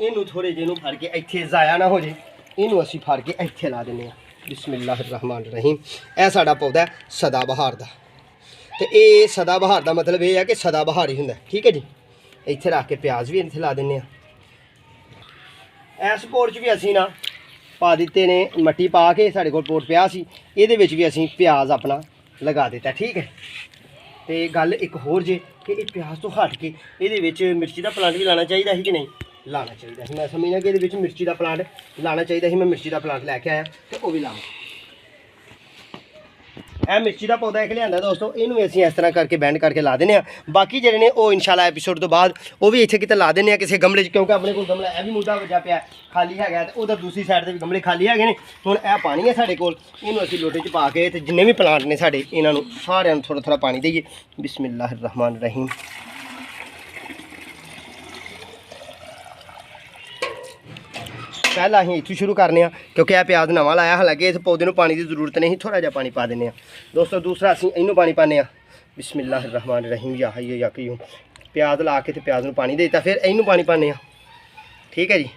इनू थोड़े ਜਿਹੇ फड़ के इत्थे ज़ाया ना हो जाए, इनू असीं फड़ के इत्थे ला दिंदे आं। बिस्मिल्लाहिर्रहमानिर्रहीम। यह साडा पौधा है सदाबहार का, तो ये सदाबहार का मतलब ये है कि सदाबहार ही हुंदा, ठीक है जी। इत्थे रख के प्याज भी इत्थे ला दिंदे आं। इस पोट च भी असीं ना पा दिते ने मट्टी पा के, साडे कोल पोट पिया सी, इहदे विच भी असीं प्याज अपना लगा दिता, ठीक है। तो गल एक होर जे कि ये प्याज तो हट के इहदे विच मिर्ची का प्लांट भी लाना चाहिए कि नहीं लाना चाहिए। मैं समझना कि ये मिर्ची का प्लांट लाना चाहिए। मैं मिर्ची का प्लांट लैके आया तो वह भी लावा। यह मिर्ची का पौधा एक लिया दोस्तों, इनू असीं इस तरह करके बैंड करके ला देने। बाकी जिहड़े ने वो इंशाल्लाह एपीसोड तो बाद वो भी इत्थे किते ला देने किसी गमले, क्योंकि अपने कोल गमला यह भी मुद्दा वजा पिया खाली है, तो उधर दूसरी साइड से भी गमले खाली है ने। हुण यह पानी है साडे कोल, इनू असीं लोटे च पा के ते जिन्ने भी प्लांट ने साडे इन्हां नूं सारिआं नूं थोड़ा थोड़ा पानी देइए। बिस्मिल्लाहिर्रहमानिर्रहीम। पहला अं इतों शुरू करने, क्योंकि यह प्याज नवा लाया, हालांकि इस पौधे में पानी की जरूरत नहीं, थोड़ा जहा पानी पा दें दोस्तों। दूसरा असीं इनू पानी पाने। बिस्मिल्लाहिर्रहमानिर्रहीम। या हय्यो या कय्यूम। प्याज ला के प्याज में पानी दे दिता, फिर इनू पानी पाने, ठीक है जी।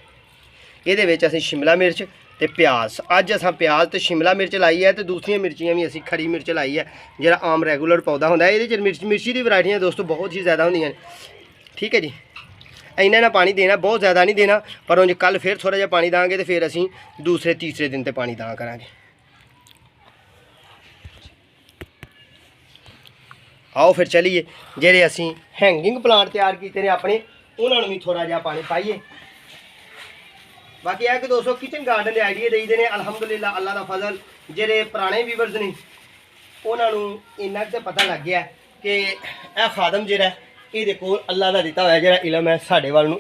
ये असीं शिमला मिर्च तो प्याज, अज असां प्याज तो शिमला मिर्च लाई है, तो दूसरिया मिर्चियाँ भी असीं खड़ी मिर्च लाई है, जो आम रेगूलर पौधा होंदा है। ये मिर्ची की वैरायटियाँ दोस्तों बहुत ही ज़्यादा होंदियां, ठीक है जी। इन्ना ना पानी देना, बहुत ज़्यादा नहीं देना, पर उंज कल फिर थोड़ा जिहा पानी देंगे तो फिर असीं दूसरे तीसरे दिन ते पानी दा करांगे। आओ फिर चलिए, जेह्ड़े असीं हैंगिंग प्लांट तैयार कीते ने अपने, उन्होंने भी थोड़ा जिहा पानी पाइए। बाकी है कि दोस्तों किचन गार्डन के आइडिया देई दे ने अलहमदुलिल्लाह, अल्लाह का फजल। जेह्ड़े पुराने व्यूअर्स ने उन्होंने इन्ना तो पता लग गया कि यह खादम जिहड़ा ये कोल अल्लाह का दिता हुआ जिहड़ा इलम है साढ़े वाल नूं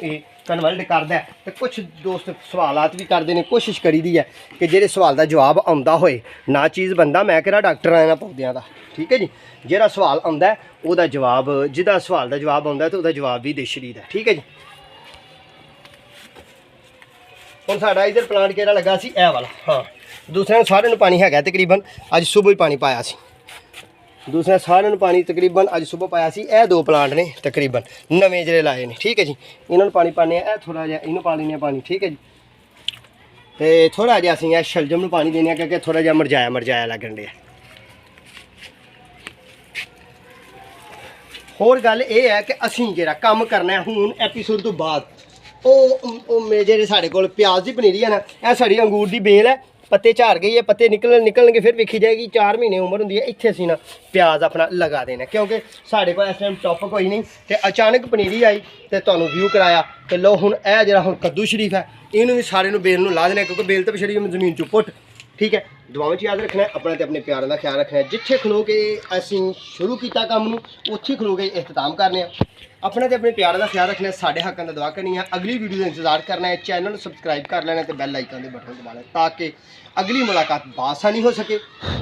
कन्वर्ट करता है। तो कुछ दोस्त सवालात भी करते हैं, कोशिश करी दी है कि जेह्ड़े सवाल का जवाब आउंदा होए, ना चीज़ बंदा मैं किहड़ा डॉक्टर आया पौधों का, ठीक है जी। जिहड़ा सवाल आउंदा है उहदा जवाब, जिहदा सवाल का जवाब आउंदा तो उहदा जवाब भी दे छड़ीदा, ठीक है जी। हुण साडा इधर प्लांट किहड़ा लगा सी ए वाला, हाँ। दूसरे सारे नूं पानी हैगा तकरीबन, अज सुबह ही पानी पाया सी। दूसरा सारे पानी तकरीबन अज सुबह पाया सी। ए 2 प्लांट ने तकरीबन नवे जिहड़े लाए ने, ठीक है जी। इन्होंने पानी पाने, थोड़ा जिहा इनू पा लेने पानी, ठीक है जी। तो थोड़ा जिहा असीं शलजम नूं पानी देने, क्योंकि थोड़ा जिहा मरजाया लगन डਿਆ। होर गल ये है कि असीं जिहड़ा काम करना है हुण एपीसोड तो बाद, वो जेह्ड़े साढ़े कोल प्याज की पनीरी है ना, यह साड़ी अंगूर की बेल है, पत्ते झाड़ गई है, पत्ते निकलणगे फिर वेखी जाएगी। 4 महीने उम्र होंगी है। इत्थे असीं ना प्याज अपना लगा देना, क्योंकि साढ़े कोल इस टाइम टॉप कोई नहीं ते अचानक पनीरी आई ते तुहानूं व्यू कराया। ते लो हुण यह जिहड़ा हुण कद्दू शरीफ है इहनूं भी सारे नूं बेल नूं ला देना, क्योंकि बेल तो पिछड़ी जमीन चों पुट। ठीक है, दुआवां च याद रखना है, अपना ते अपने प्यारां दा ख्याल रखना है। जिथे खलो के असीं शुरू कीता काम नूं उत्थे खलो के इख्तिताम करने आ। अपने ते अपने प्यारां दा ख्याल रखना है, साडे हक्कां दा दुआ करनी है। अगली वीडियो का इंतजार करना है, चैनल सबसक्राइब कर लेना ते बैल आइकन दे बटन दबा लेना, ताकि अगली मुलाकात बासानी हो सके।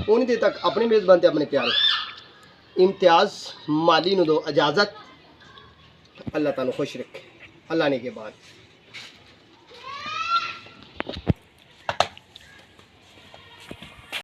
उन्हीं देर तक अपने मेज़बान ते अपने प्यारे इम्तियाज़ माली नूं दो इजाज़त। अल्लाह ताला खुश रखे। अल्लाह ने के बाद